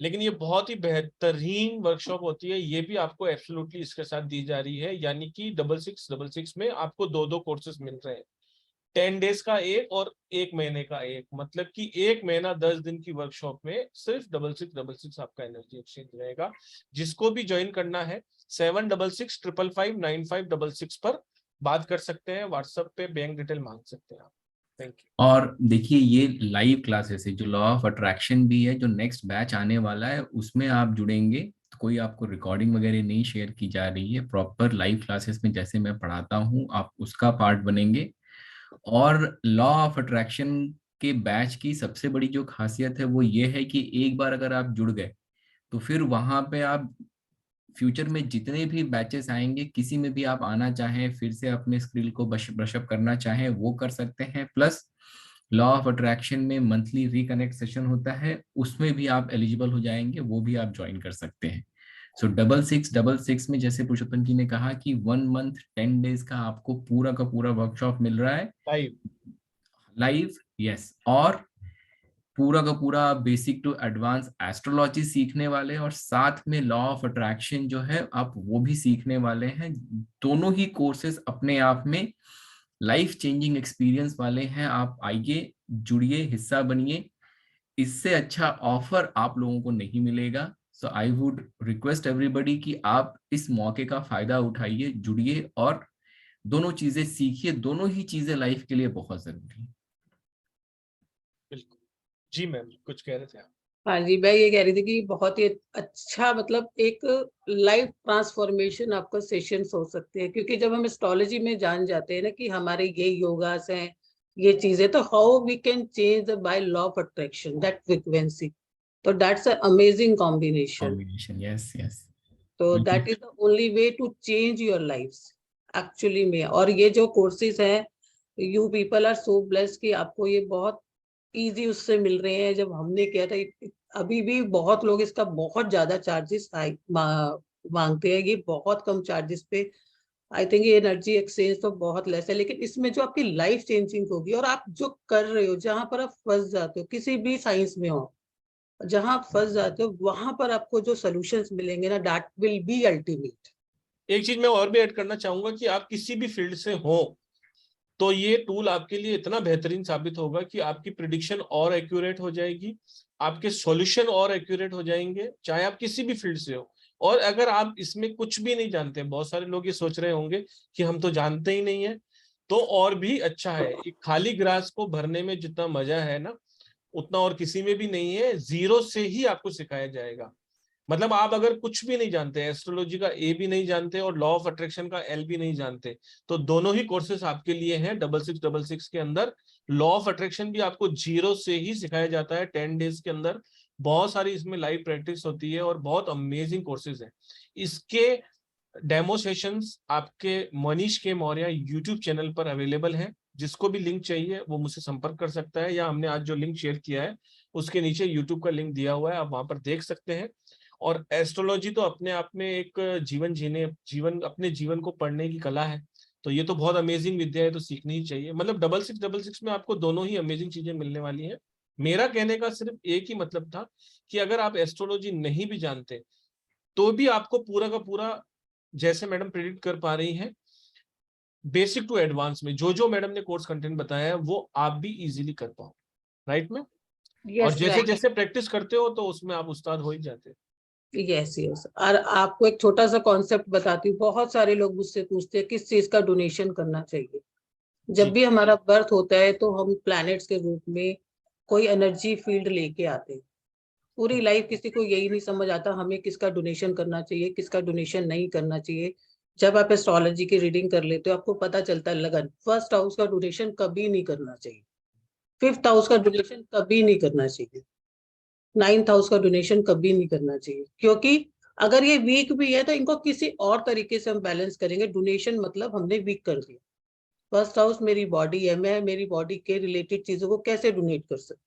लेकिन ये बहुत ही बेहतरीन वर्कशॉप होती है। ये भी आपको एब्सोल्युटली इसके साथ दी जा रही है, यानी कि 6666 में आपको दो दो कोर्सेज मिल रहे हैं। 10 डेज का एक और 1 महीने का एक, मतलब कि 1 महीना 10 दिन की वर्कशॉप में सिर्फ 6666 आपका एनर्जी एक्सचेंज रहेगा। जिसको भी ज्वाइन करना है 7665559566 पर बात कर सकते हैं। व्हाट्सएप पे बैंक डिटेल मांग सकते हैं आप। Thank you. और देखिए, ये लाइव क्लासेस है, जो लॉ ऑफ अट्रैक्शन भी है, जो नेक्स्ट बैच आने वाला है उसमें आप जुड़ेंगे तो कोई आपको रिकॉर्डिंग वगैरह नहीं शेयर की जा रही है। प्रॉपर लाइव क्लासेस में जैसे मैं पढ़ाता हूँ आप उसका पार्ट बनेंगे। और लॉ ऑफ अट्रैक्शन के बैच की सबसे बड़ी जो खासियत है वो ये है कि एक बार अगर आप जुड़ गए तो फिर वहां पे आप फ्यूचर में जितने भी बैचेस आएंगे, किसी में भी आप आना चाहें, फिर से अपने स्किल को ब्रशअप करना चाहें, वो कर सकते हैं। प्लस लॉ ऑफ अट्रैक्शन में मंथली रिकनेक्ट सेशन होता है, उसमें भी आप एलिजिबल हो जाएंगे, वो भी आप ज्वाइन कर सकते हैं। सो 6666 में जैसे पुरुषोत्तम जी ने कहा कि 1 मंथ 10 डेज का आपको पूरा का पूरा वर्कशॉप मिल रहा है लाइव। लाइव। यस, और पूरा का पूरा बेसिक टू एडवांस एस्ट्रोलॉजी सीखने वाले, और साथ में लॉ ऑफ अट्रैक्शन जो है आप वो भी सीखने वाले हैं। दोनों ही कोर्सेज अपने आप में लाइफ चेंजिंग एक्सपीरियंस वाले हैं। आप आइए, जुड़िए, हिस्सा बनिए। इससे अच्छा ऑफर आप लोगों को नहीं मिलेगा। सो आई वुड रिक्वेस्ट एवरीबडी कि आप इस मौके का फायदा उठाइए, जुड़िए और दोनों चीजें सीखिए। दोनों ही चीजें लाइफ के लिए बहुत जरूरी है। बिल्कुल जी मैम, कुछ कह रहे थे आप? हाँ जी, मैं ये कह रही थी कि बहुत ही अच्छा, मतलब एक लाइफ ट्रांसफॉर्मेशन आपका सेशंस हो सकते हैं, क्योंकि जब हम एस्ट्रोलॉजी में जान जाते हैं ना कि हमारे ये योगास हैं, ये चीजें, तो how we can change by law of attraction that frequency, तो that's a amazing combination. Combination, yes yes, तो बिल्कुल। That is the only way to change your lifes actually में। और ये जो कोर्सेज हैं, you people are so blessed कि आपको ये बहुत इजी उससे मिल रहे हैं। जब हमने किया था, अभी भी बहुत लोग इसका बहुत ज्यादा चार्जेस मांगते हैं, ये बहुत कम चार्जेस पे। आई थिंक ये एनर्जी एक्सचेंज तो बहुत लेस है, लेकिन इसमें जो आपकी लाइफ चेंजिंग होगी, और आप जो कर रहे हो, जहां पर आप फंस जाते हो किसी भी साइंस में हो, जहां आप फंस जाते हो वहां पर आपको जो सोल्यूशंस मिलेंगे ना, दैट विल बी अल्टीमेट। एक चीज मैं और भी ऐड करना चाहूंगा कि आप किसी भी फील्ड से हो तो ये टूल आपके लिए इतना बेहतरीन साबित होगा कि आपकी प्रिडिक्शन और एक्यूरेट हो जाएगी, आपके सॉल्यूशन और एक्यूरेट हो जाएंगे, चाहे आप किसी भी फील्ड से हो। और अगर आप इसमें कुछ भी नहीं जानते, बहुत सारे लोग ये सोच रहे होंगे कि हम तो जानते ही नहीं है, तो और भी अच्छा है। एक खाली ग्रास को भरने में जितना मजा है ना, उतना और किसी में भी नहीं है। जीरो से ही आपको सिखाया जाएगा। मतलब आप अगर कुछ भी नहीं जानते, एस्ट्रोलॉजी का ए भी नहीं जानते और लॉ ऑफ अट्रैक्शन का एल भी नहीं जानते, तो दोनों ही कोर्सेस आपके लिए हैं। 6666 के अंदर लॉ ऑफ अट्रैक्शन भी आपको जीरो से ही सिखाया जाता है 10 डेज के अंदर। बहुत सारी इसमें लाइव प्रैक्टिस होती है और बहुत अमेजिंग कोर्सेज हैं। इसके डेमो सेशंस आपके Manish K Maurya YouTube channel पर अवेलेबल है। जिसको भी लिंक चाहिए वो मुझसे संपर्क कर सकता है, या हमने आज जो लिंक शेयर किया है उसके नीचे यूट्यूब का लिंक दिया हुआ है, आप वहां पर देख सकते हैं। और एस्ट्रोलॉजी तो अपने आप में एक अपने जीवन को पढ़ने की कला है। तो ये तो बहुत अमेजिंग विद्या है, तो सीखनी ही चाहिए। मतलब 6666 में आपको दोनों ही अमेजिंग चीजें मिलने वाली हैं। मेरा कहने का सिर्फ एक ही मतलब था कि अगर आप एस्ट्रोलॉजी नहीं भी जानते तो भी आपको पूरा का पूरा, जैसे मैडम प्रेडिक्ट कर पा रही हैं, बेसिक टू एडवांस में जो जो मैडम ने कोर्स कंटेंट बताया है वो आप भी इजीली कर पाओ, राइट में। और यस, जैसे राइट। जैसे प्रैक्टिस करते हो तो उसमें आप उस्ताद हो ही जाते हो। Yes yes. और आपको एक छोटा सा कॉन्सेप्ट बताती हूँ। बहुत सारे लोग मुझसे पूछते हैं किस चीज का डोनेशन करना चाहिए। जब जी भी हमारा बर्थ होता है तो हम प्लैनेट्स के रूप में कोई एनर्जी फील्ड लेके आते हैं। पूरी लाइफ किसी को यही नहीं समझ आता हमें किसका डोनेशन करना चाहिए, किसका डोनेशन नहीं करना चाहिए। जब आप एस्ट्रोलॉजी की रीडिंग कर लेते हो आपको पता चलता है लगन। फर्स्ट हाउस का डोनेशन कभी नहीं करना चाहिए, फिफ्थ हाउस का डोनेशन कभी नहीं करना चाहिए, नाइन्थ हाउस का डोनेशन कभी नहीं करना चाहिए। क्योंकि अगर ये वीक भी है तो इनको किसी और तरीके से हम बैलेंस करेंगे। डोनेशन मतलब हमने वीक कर दिया। फर्स्ट हाउस मेरी बॉडी है, मैं मेरी बॉडी के रिलेटेड चीजों को कैसे डोनेट कर सकती।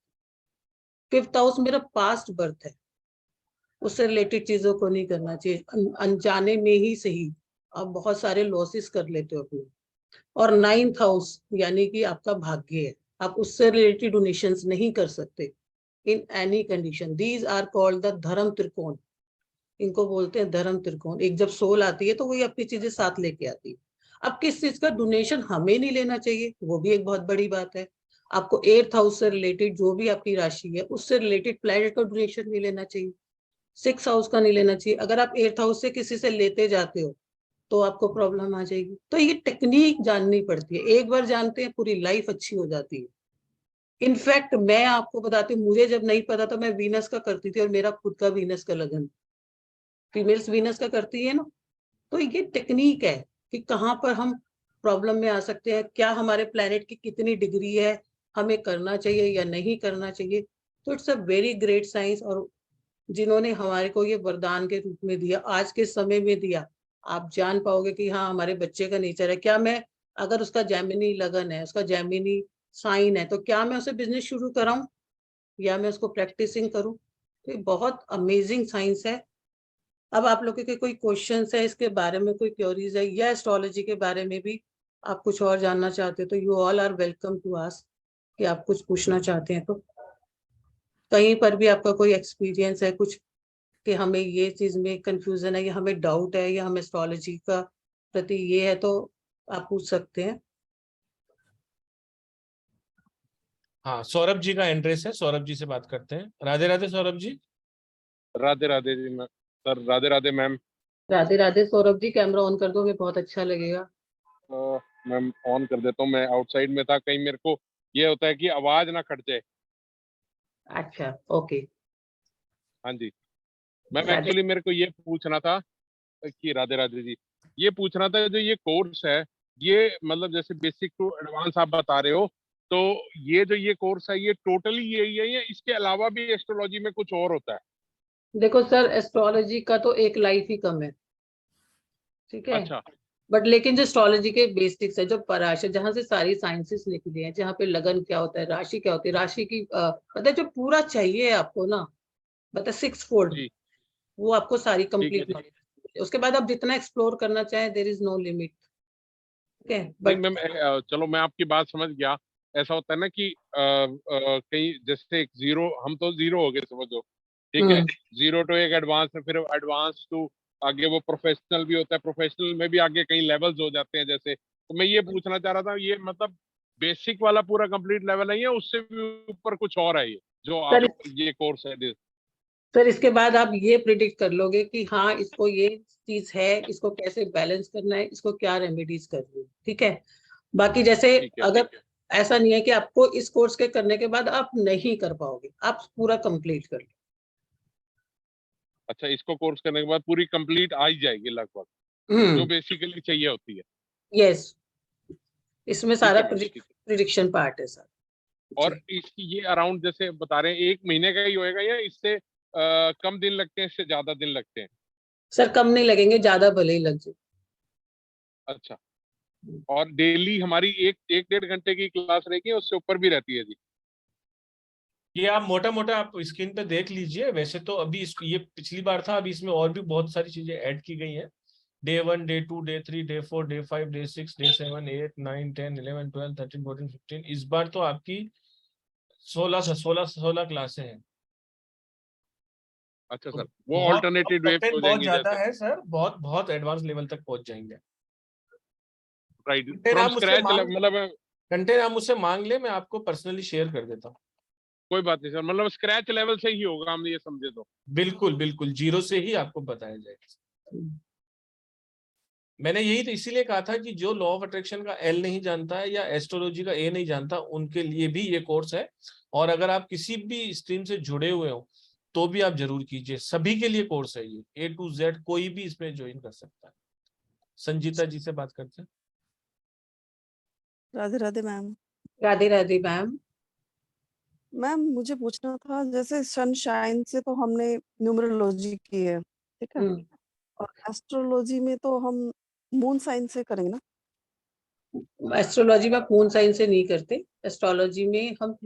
फिफ्थ हाउस मेरा पास्ट बर्थ है, उससे रिलेटेड चीजों को नहीं करना चाहिए। अनजाने में ही सही आप बहुत सारे लॉसेस कर लेते हो अपने। और नाइन्थ हाउस यानी कि आपका भाग्य है, आप उससे रिलेटेड डोनेशंस नहीं कर सकते in any condition. These are called the dharma trikon. इनको बोलते हैं धर्म त्रिकोण। एक जब सोल आती है तो वही अपनी चीजें साथ लेके आती है। अब किस चीज का डोनेशन हमें नहीं लेना चाहिए, वो भी एक बहुत बड़ी बात है। आपको एट्थ हाउस से रिलेटेड जो भी आपकी राशि है उससे रिलेटेड प्लैनेट का डोनेशन नहीं लेना चाहिए, सिक्स हाउस का नहीं लेना चाहिए। अगर आप एट्थ हाउस से किसी से लेते जाते हो तो आपको प्रॉब्लम आ जाएगी। तो ये टेक्निक जाननी पड़ती है, एक बार जानते हैं पूरी लाइफ अच्छी हो जाती है। इनफैक्ट मैं आपको बताती हूँ, मुझे जब नहीं पता था मैं वीनस का करती थी और मेरा खुद का वीनस का लगन, फीमेल्स वीनस का करती है ना। तो ये टेक्निक है कि कहाँ पर हम प्रॉब्लम में आ सकते हैं, क्या हमारे प्लेनेट की कितनी डिग्री है, हमें करना चाहिए या नहीं करना चाहिए। तो it's a very great science. और जिन्होंने हमारे को ये वरदान के रूप में दिया, आज के समय में दिया, आप जान पाओगे कि हाँ हमारे बच्चे का नेचर है। क्या मैं, अगर उसका जैमिनी लगन है, उसका जैमिनी साइन है, तो क्या मैं उसे बिजनेस शुरू कराऊं या मैं उसको प्रैक्टिसिंग करूं। तो ये बहुत अमेजिंग साइंस है। अब आप लोगों के कोई क्वेश्चंस है इसके बारे में, कोई क्वेरीज है, या एस्ट्रोलॉजी के बारे में भी आप कुछ और जानना चाहते हो, तो you all are welcome to ask, कि आप कुछ पूछना चाहते हैं तो। कहीं पर भी आपका कोई एक्सपीरियंस है कुछ, कि हमें ये चीज में कंफ्यूजन है या हमें डाउट है या हमें एस्ट्रोलॉजी का प्रति ये है, तो आप पूछ सकते हैं। हाँ, सौरभ जी का एड्रेस है, सौरभ जी से बात करते हैं। Radhe Radhe Saurabh ji. Radhe Radhe ji ma'am. Sir Radhe Radhe ma'am. Radhe Radhe Saurabh ji, camera on कर दो, हमें बहुत अच्छा लगेगा। मैम ऑन कर देता हूँ, मैं आउटसाइड में था, कहीं मेरे को ये होता है कि आवाज ना कट जाए। अच्छा, ओके। हाँ जी मैम, राधे। एक्चुअली मेरे को ये पूछना था कि राधे राधे जी, ये पूछना था जो ये कोर्स है, ये मतलब जैसे बेसिक टू एडवांस आप बता रहे हो, तो ये जो ये कोर्स है ये टोटली यही है या इसके अलावा भी एस्ट्रोलॉजी में कुछ और होता है? देखो सर, एस्ट्रोलॉजी का तो एक लाइफ ही कम है, ठीक है। अच्छा बट लेकिन जो एस्ट्रोलॉजी के बेसिक्स है, जो पराशर, जहाँ से सारी साइंसेस निकली हैं, जहाँ पे लगन क्या होता है, राशि क्या होती है, राशि की मतलब जो पूरा चाहिए आपको ना, मतलब 6 फोल्ड, जी, वो आपको सारी ठीक है कंप्लीट जी। नॉलेज। उसके बाद आप जितना एक्सप्लोर करना चाहें, देयर इज नो लिमिट, ठीक है। नहीं बट मैम, चलो मैं आपकी बात समझ गया। ऐसा होता है ना कि कहीं जैसे एक जीरो, हम तो जीरो हो गए समझो, ठीक है, जीरो टू एक एडवांस में, फिर एडवांस टू आगे वो प्रोफेशनल भी होता है, प्रोफेशनल में भी आगे कई लेवल्स हो जाते हैं जैसे। तो मैं ये पूछना चाह रहा था, ये मतलब बेसिक वाला पूरा कंप्लीट लेवल है या उससे भी ऊपर कुछ और है ये जो आप सर, ये कोर्स है फिर इसके बाद आप ये प्रिडिक्ट कर लोगे कि हाँ, इसको ये चीज है, इसको कैसे बैलेंस करना है, इसको क्या रेमेडीज करनी है, ठीक है। बाकी जैसे ठीक है। अगर ऐसा नहीं है कि आपको इस कोर्स के करने के बाद आप नहीं कर पाओगे, आप पूरा कंप्लीट कर लो। अच्छा, इसको कोर्स करने के बाद पूरी कंप्लीट आ ही जाएगी लगभग, जो बेसिकली चाहिए होती है। यस, इसमें ठीक सारा है मैम, ठीक है। प्रिडिक्शन पार्ट है सर। और इसकी ये अराउंड जैसे बता रहे हैं 1 महीने का ही होएगा या इससे कम दिन लगते हैं, इससे ज्यादा दिन लगते हैं? सर कम नहीं लगेंगे, ज्यादा भले ही लग जाए। अच्छा, और डेली हमारी एक एक 1.5 घंटे की क्लास रहेगी, उससे ऊपर भी रहती है जी? ये आप मोटा मोटा आप स्क्रीन पे देख लीजिए। वैसे तो अभी ये पिछली बार था, अभी इसमें और भी बहुत सारी चीजें ऐड की गई हैं। Day 1, day 2, day 3, day 4, day 5, day 6, day 7, 8, 9, 10, 11, 12, 13, 14, 15। इस बार तो आपकी 16 क्लासें हैं। अच्छा तो सर, वो बहुत ऑल्टरनेटिव वेव्स कंटेंट हो बहुत जाएंगी ज्यादा जैसे? है सर, बहुत बहुत एडवांस लेवल तक पहुंच जाएंगे। राइट, कंटेंट फ्रॉम आप मुझसे स्क्रैच मांग मतलब? कंटेंट आप मुझसे मांग ले, मैं आपको पर्सनली शेयर कर देता हूँ। कोई बात नहीं सर, मतलब स्क्रैच लेवल से ही होगा, हम ये समझे तो? बिल्कुल बिल्कुल, जीरो से ही आपको बताया जाएगा। मैंने यही तो इसीलिए कहा था कि जो लॉ ऑफ अट्रैक्शन का एल नहीं जानता है या एस्ट्रोलॉजी का ए नहीं जानता, उनके लिए भी ये कोर्स है। और अगर आप किसी भी स्ट्रीम से जुड़े हुए हो तो भी आप जरूर कीजिए, सभी के लिए कोर्स है ये, A to Z कोई भी इसमें ज्वाइन कर सकता है। संजीता जी से बात करते हैं। Radhe Radhe ma'am. Radhe Radhe ma'am. Ma'am मुझे पूछना था, जैसे सनशाइन से तो हमने न्यूमरोलॉजी की है, ठीक है, और एस्ट्रोलॉजी में तो हम मून साइन से करेंगे ना? एस्ट्रोलॉजी में मून साइन से नहीं करते। एस्ट्रोलॉजी में हम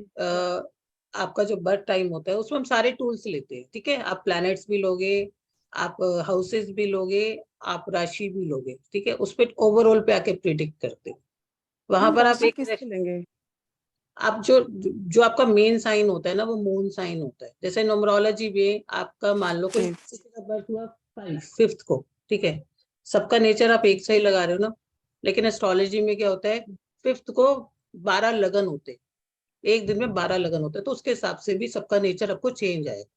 आपका जो बर्थ टाइम होता है उसमें हम सारे टूल्स लेते हैं, ठीक है। आप प्लैनेट्स भी लोगे, आप हाउसेस भी लोगे, आप राशि भी लोगे, ठीक है। उस पर ओवरऑल पे आके प्रिडिक्ट करते हैं। वहां हम पर आप राशि एक किससे लेंगे? आप जो आपका मेन साइन होता है ना, वो मून साइन होता है। जैसे न्यूमरोलॉजी में आपका मान लो कोई जी। किसी का बर्थ हुआ 5th को, ठीक है, सबका नेचर आप एक सही लगा रहे हो ना। लेकिन एस्ट्रोलॉजी में क्या होता है, 5th को 12 लगन होते हैं, एक दिन में 12 लगन होते हैं, तो उसके हिसाब से भी सबका नेचर आपको चेंज आएगा। तो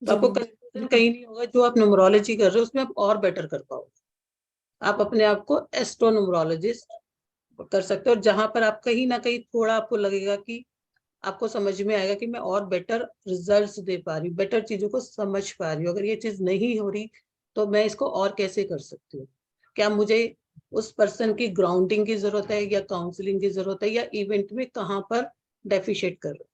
जी आपको मैम। कंफ्यूजन कहीं नहीं होगा। जो आप न्यूमरोलॉजी कर रहे हो उसमें आप और बेटर कर पाओगे। आप अपने आप को एस्ट्रोन्यूमरोलॉजिस्ट कर सकते हो, और जहां पर आप कहीं ना कहीं थोड़ा आपको लगेगा कि आपको समझ में आएगा कि मैं और बेटर रिजल्ट्स दे पा रही हूँ, बेटर चीजों को समझ पा रही हूँ, अगर ये चीज नहीं हो रही तो मैं इसको और कैसे कर सकती हूँ। क्या मुझे उस पर्सन की ग्राउंडिंग की जरूरत है, या काउंसलिंग की जरूरत है, या इवेंट में कहाँ पर डेफिशिएट कर रहे हो।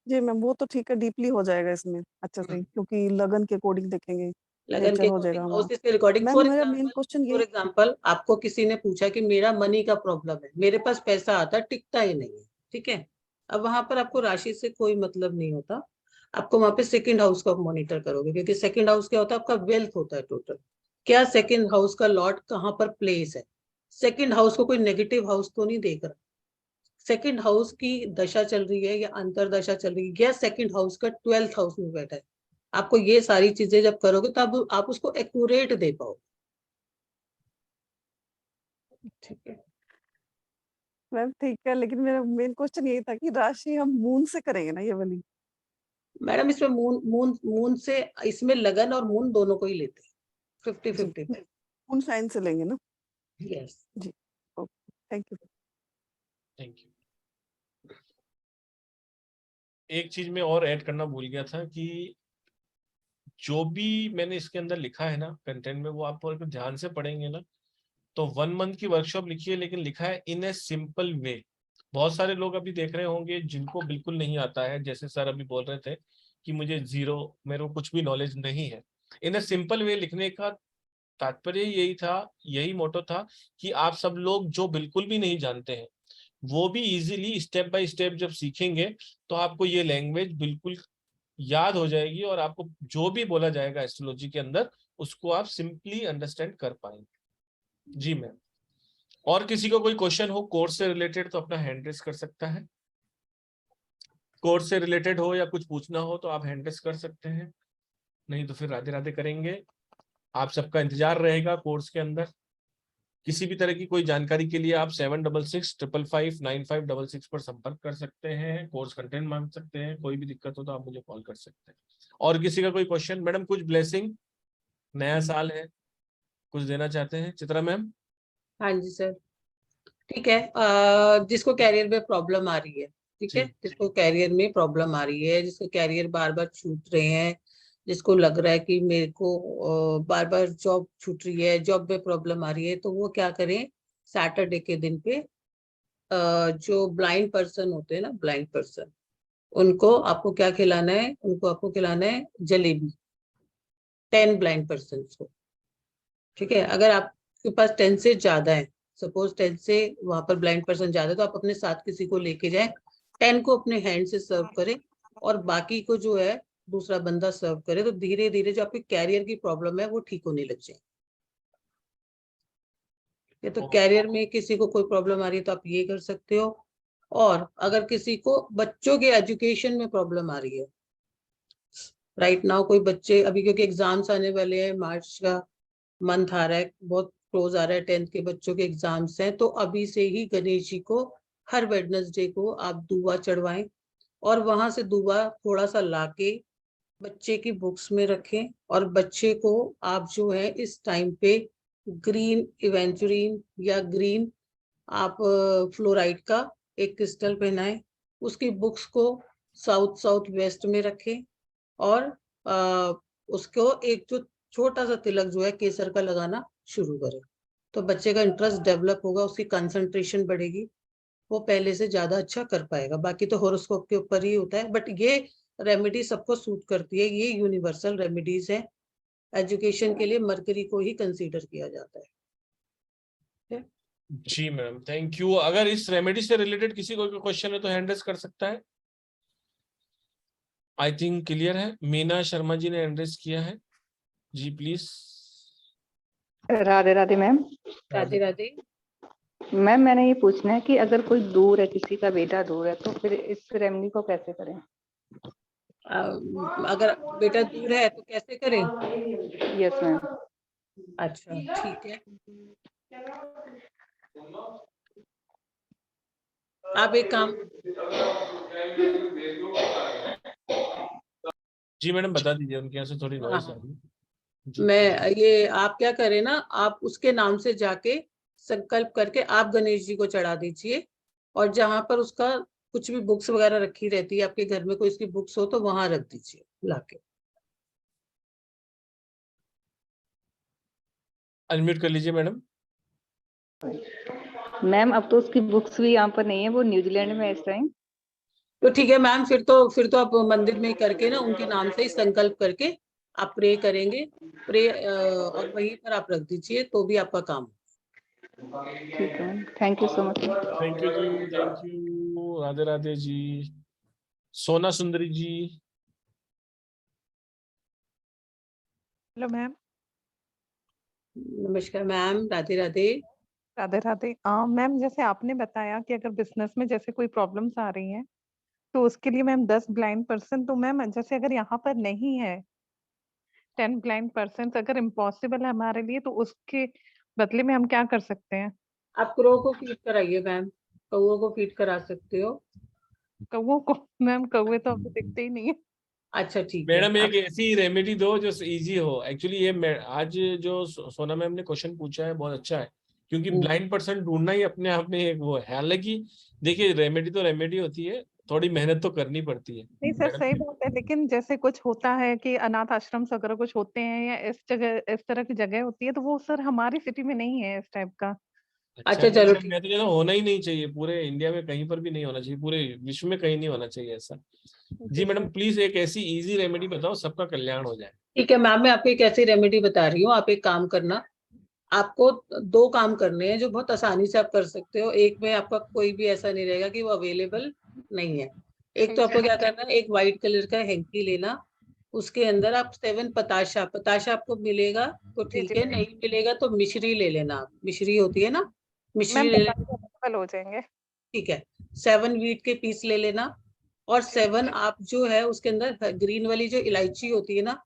जी मैम, वो तो ठीक है, डीपली हो जाएगा इसमें अच्छे से, क्योंकि लगन के अकॉर्डिंग देखेंगे, लगन नेचर के हो जाएगा अकॉर्डिंग, हमारा। हाउसेस के रिकॉर्डिंग। मैम मेरा मेन क्वेश्चन ये, फॉर एग्जाम्पल आपको किसी ने पूछा कि मेरा मनी का प्रॉब्लम है, मेरे पास पैसा आता है, टिकता ही नहीं है, ठीक है। अब वहां पर आपको राशि से कोई मतलब नहीं होता। आपको वहां पे सेकंड हाउस को मॉनिटर करोगे, क्योंकि सेकंड हाउस क्या होता है, आपका वेल्थ होता है टोटल। क्या सेकंड हाउस का लॉर्ड कहाँ पर प्लेस है। सेकंड हाउस को कोई नेगेटिव हाउस तो नहीं देख रहा। सेकंड हाउस की दशा चल रही है या अंतरदशा चल रही है, या सेकंड हाउस का 12th हाउस में बैठा है। आपको ये सारी चीजें जब करोगे तब आप उसको एक्यूरेट दे पाओगे, ठीक है। मैम ठीक है, लेकिन मेरा मेन क्वेश्चन यही था कि राशि हम मून से करेंगे ना ये वाली? मैडम इसमें मून मून मून से, इसमें लगन और मून दोनों को ही लेते हैं, 50-50 पे। मून साइन से लेंगे ना? यस। जी, okay, thank you. Thank you. एक चीज मैं और ऐड करना भूल गया था कि जो भी मैंने इसके अंदर लिखा है ना कंटेंट में, वो आप अगर ध्यान से पढ़ेंगे ना तो 1 मंथ की वर्कशॉप लिखी है, लेकिन लिखा है इन ए सिंपल वे। बहुत सारे लोग अभी देख रहे होंगे जिनको बिल्कुल नहीं आता है, जैसे सर अभी बोल रहे थे कि मुझे जीरो, मेरे को कुछ भी नॉलेज नहीं है। इन ए सिंपल वे लिखने का तात्पर्य यही था, यही मोटो था कि आप सब लोग जो बिल्कुल भी नहीं जानते हैं वो भी इजीली स्टेप बाय स्टेप जब सीखेंगे तो आपको ये लैंग्वेज बिल्कुल याद हो जाएगी और आपको जो भी बोला जाएगा एस्ट्रोलॉजी के अंदर उसको आप सिंपली अंडरस्टैंड कर पाएंगे। जी मैम। और किसी को कोई क्वेश्चन हो कोर्स से रिलेटेड तो अपना हैंड रेस कर सकता है। कोर्स से रिलेटेड हो या कुछ पूछना हो तो आप हैंड रेस कर सकते हैं, नहीं तो फिर राधे राधे करेंगे। आप सबका इंतजार रहेगा कोर्स के अंदर। किसी भी तरह की कोई जानकारी के लिए आप 7665559566 पर संपर्क कर सकते हैं, कोर्स कंटेंट मांग सकते हैं, कोई भी दिक्कत हो तो आप मुझे कॉल कर सकते हैं। और किसी का कोई क्वेश्चन? मैडम कुछ ब्लेसिंग, नया साल है, कुछ देना चाहते हैं चित्रा मैम? हाँ जी सर, ठीक है। जिसको कैरियर में प्रॉब्लम आ रही है, ठीक है, जिसको कैरियर में प्रॉब्लम आ रही है, जिसको कैरियर बार बार छूट रहे हैं, जिसको लग रहा है कि मेरे को बार बार जॉब छूट रही है, जॉब में प्रॉब्लम आ रही है, तो वो क्या करें, सैटरडे के दिन पे जो ब्लाइंड पर्सन होते हैं ना, ब्लाइंड पर्सन, उनको आपको क्या खिलाना है, उनको आपको खिलाना है जलेबी, 10 ब्लाइंड पर्सन को, ठीक है। अगर आपके पास 10 से ज्यादा है, सपोज 10 से वहां पर ब्लाइंड पर्सन ज्यादा है, तो आप अपने साथ किसी को लेके जाएं, 10 को अपने हैंड से सर्व करें और बाकी को जो है दूसरा बंदा सर्व करे, तो धीरे धीरे जो आपके कैरियर की प्रॉब्लम है वो ठीक होने लग जाए। ये तो कैरियर में किसी को कोई प्रॉब्लम आ रही है तो आप ये कर सकते हो। और अगर किसी को बच्चों के एजुकेशन में प्रॉब्लम आ रही है, राइट नाउ कोई बच्चे अभी, क्योंकि एग्जाम्स आने वाले हैं, मार्च का मंथ आ रहा है, बहुत क्लोज आ रहा है, 10th के बच्चों के एग्जाम्स हैं, तो अभी से ही गणेश जी को हर वेडनेसडे को आप दूबा चढ़वाएं और वहां से दूबा थोड़ा सा लाके बच्चे की बुक्स में रखें। और बच्चे को आप जो है इस टाइम पे ग्रीन इवेंचुरीन या ग्रीन आप फ्लोराइड का एक क्रिस्टल पहनाएं, उसकी बुक्स को साउथ साउथ वेस्ट में रखें और उसको एक जो छोटा सा तिलक जो है केसर का लगाना शुरू करें, तो बच्चे का इंटरेस्ट डेवलप होगा, उसकी कंसंट्रेशन बढ़ेगी, वो पहले से ज्यादा अच्छा कर पाएगा। बाकी तो होरोस्कोप के ऊपर ही होता है, बट ये रेमेडी सबको सूट करती है, ये यूनिवर्सल रेमेडीज है। एजुकेशन के लिए मरकरी को ही कंसीडर किया जाता है। जी मैम, थैंक यू। अगर इस रेमेडी से रिलेटेड किसी को क्वेश्चन है तो हैंड रेस कर सकता है। आई थिंक क्लियर है। मीना शर्मा जी ने हैंड रेस किया है, जी please. Radhe Radhe ma'am. Radhe Radhe ma'am मैंने ये पूछना है कि अगर कोई दूर है, किसी का बेटा दूर है, तो फिर इस रेमेडी को कैसे करें? अगर बेटा दूर है तो कैसे करें? Yes ma'am. अच्छा ठीक है, आप एक काम, जी मैडम बता दीजिए, उनके यहाँ से थोड़ी नॉइस आ रही है। मैं ये आप क्या करें ना, आप उसके नाम से जाके संकल्प करके आप गणेश जी को चढ़ा दीजिए, और जहां पर उसका कुछ भी बुक्स वगैरह रखी रहती है, आपके घर में कोई इसकी बुक्स हो तो वहां रख दीजिए लाके। अनम्यूट कर लीजिए मैडम। मैम अब तो उसकी बुक्स भी यहाँ पर नहीं है, वो न्यूजीलैंड में है इस टाइम। तो ठीक है मैम, फिर तो आप मंदिर में करके ना उनके नाम से ही संकल्प करके आप प्रे करेंगे, प्रे और वहीं पर आप रख दीजिए तो भी आपका काम। ठीक है ma'am, thank you so much. Thank you जी, thank you. Radhe Radhe ji. Sona Sundari ji. Hello ma'am. नमस्कार मैम, राधे राधे। राधे राधे। मैम जैसे आपने बताया कि अगर बिजनेस में जैसे कोई प्रॉब्लम्स आ रही हैं तो उसके लिए मैम 10 ब्लाइंड पर्सन, तो मैम जैसे अगर यहाँ पर नहीं है 10 ब्लाइंड पर्सन, अगर इम्पॉसिबल है हमारे लिए, तो उसके बदले में हम क्या कर सकते हैं? आप क्रो को फीड कराइए मैम, कौओं को फीड करा सकते हो। कौओं को? मैम कौवे तो अब दिखते ही नहीं है। अच्छा ठीक है। मैडम एक ऐसी रेमेडी दो जो इजी हो। एक्चुअली ये आज जो सोना मैम ने क्वेश्चन पूछा है बहुत अच्छा है, क्योंकि ब्लाइंड पर्सन ढूंढना ही अपने आप में एक वो है। हालांकि देखिए रेमेडी तो रेमेडी होती है, थोड़ी मेहनत तो करनी पड़ती है। नहीं सर, मैडम सही बात है, लेकिन जैसे कुछ होता है कि अनाथ आश्रम वगैरह कुछ होते हैं या इस तरह की जगह होती है, तो वो सर हमारी सिटी में नहीं है इस टाइप का। अच्छा, अच्छा नहीं चलो मैडम, ठीक मैं तो कहता हूँ होना ही नहीं चाहिए, पूरे इंडिया में कहीं पर भी नहीं होना चाहिए, पूरे विश्व में कहीं नहीं होना चाहिए ऐसा। जी जी मैडम, सर। प्लीज एक ऐसी इजी रेमेडी बताओ, सबका कल्याण हो जाए। ठीक है मैम, मैं आपको एक ऐसी रेमेडी बता रही हूँ। आप एक काम करना, आपको 2 काम करने हैं जो बहुत आसानी से आप कर सकते हो। एक में आपका कोई भी ऐसा नहीं रहेगा कि वो अवेलेबल नहीं है। एक तो जी आपको क्या करना है, एक व्हाइट कलर का हैंकी लेना, उसके अंदर आप 7 पताशा, पताशा आपको मिलेगा तो जी ठीक जी है, नहीं मिलेगा तो मिश्री ले लेना। आप मिश्री होती है ना, मिश्री मैम, ले पता लेना। अवेलेबल हो जाएंगे। ठीक है, 7 वीट के पीस ले लेना। और 7 आप जो है उसके अंदर ग्रीन वाली जो इलायची होती है ना,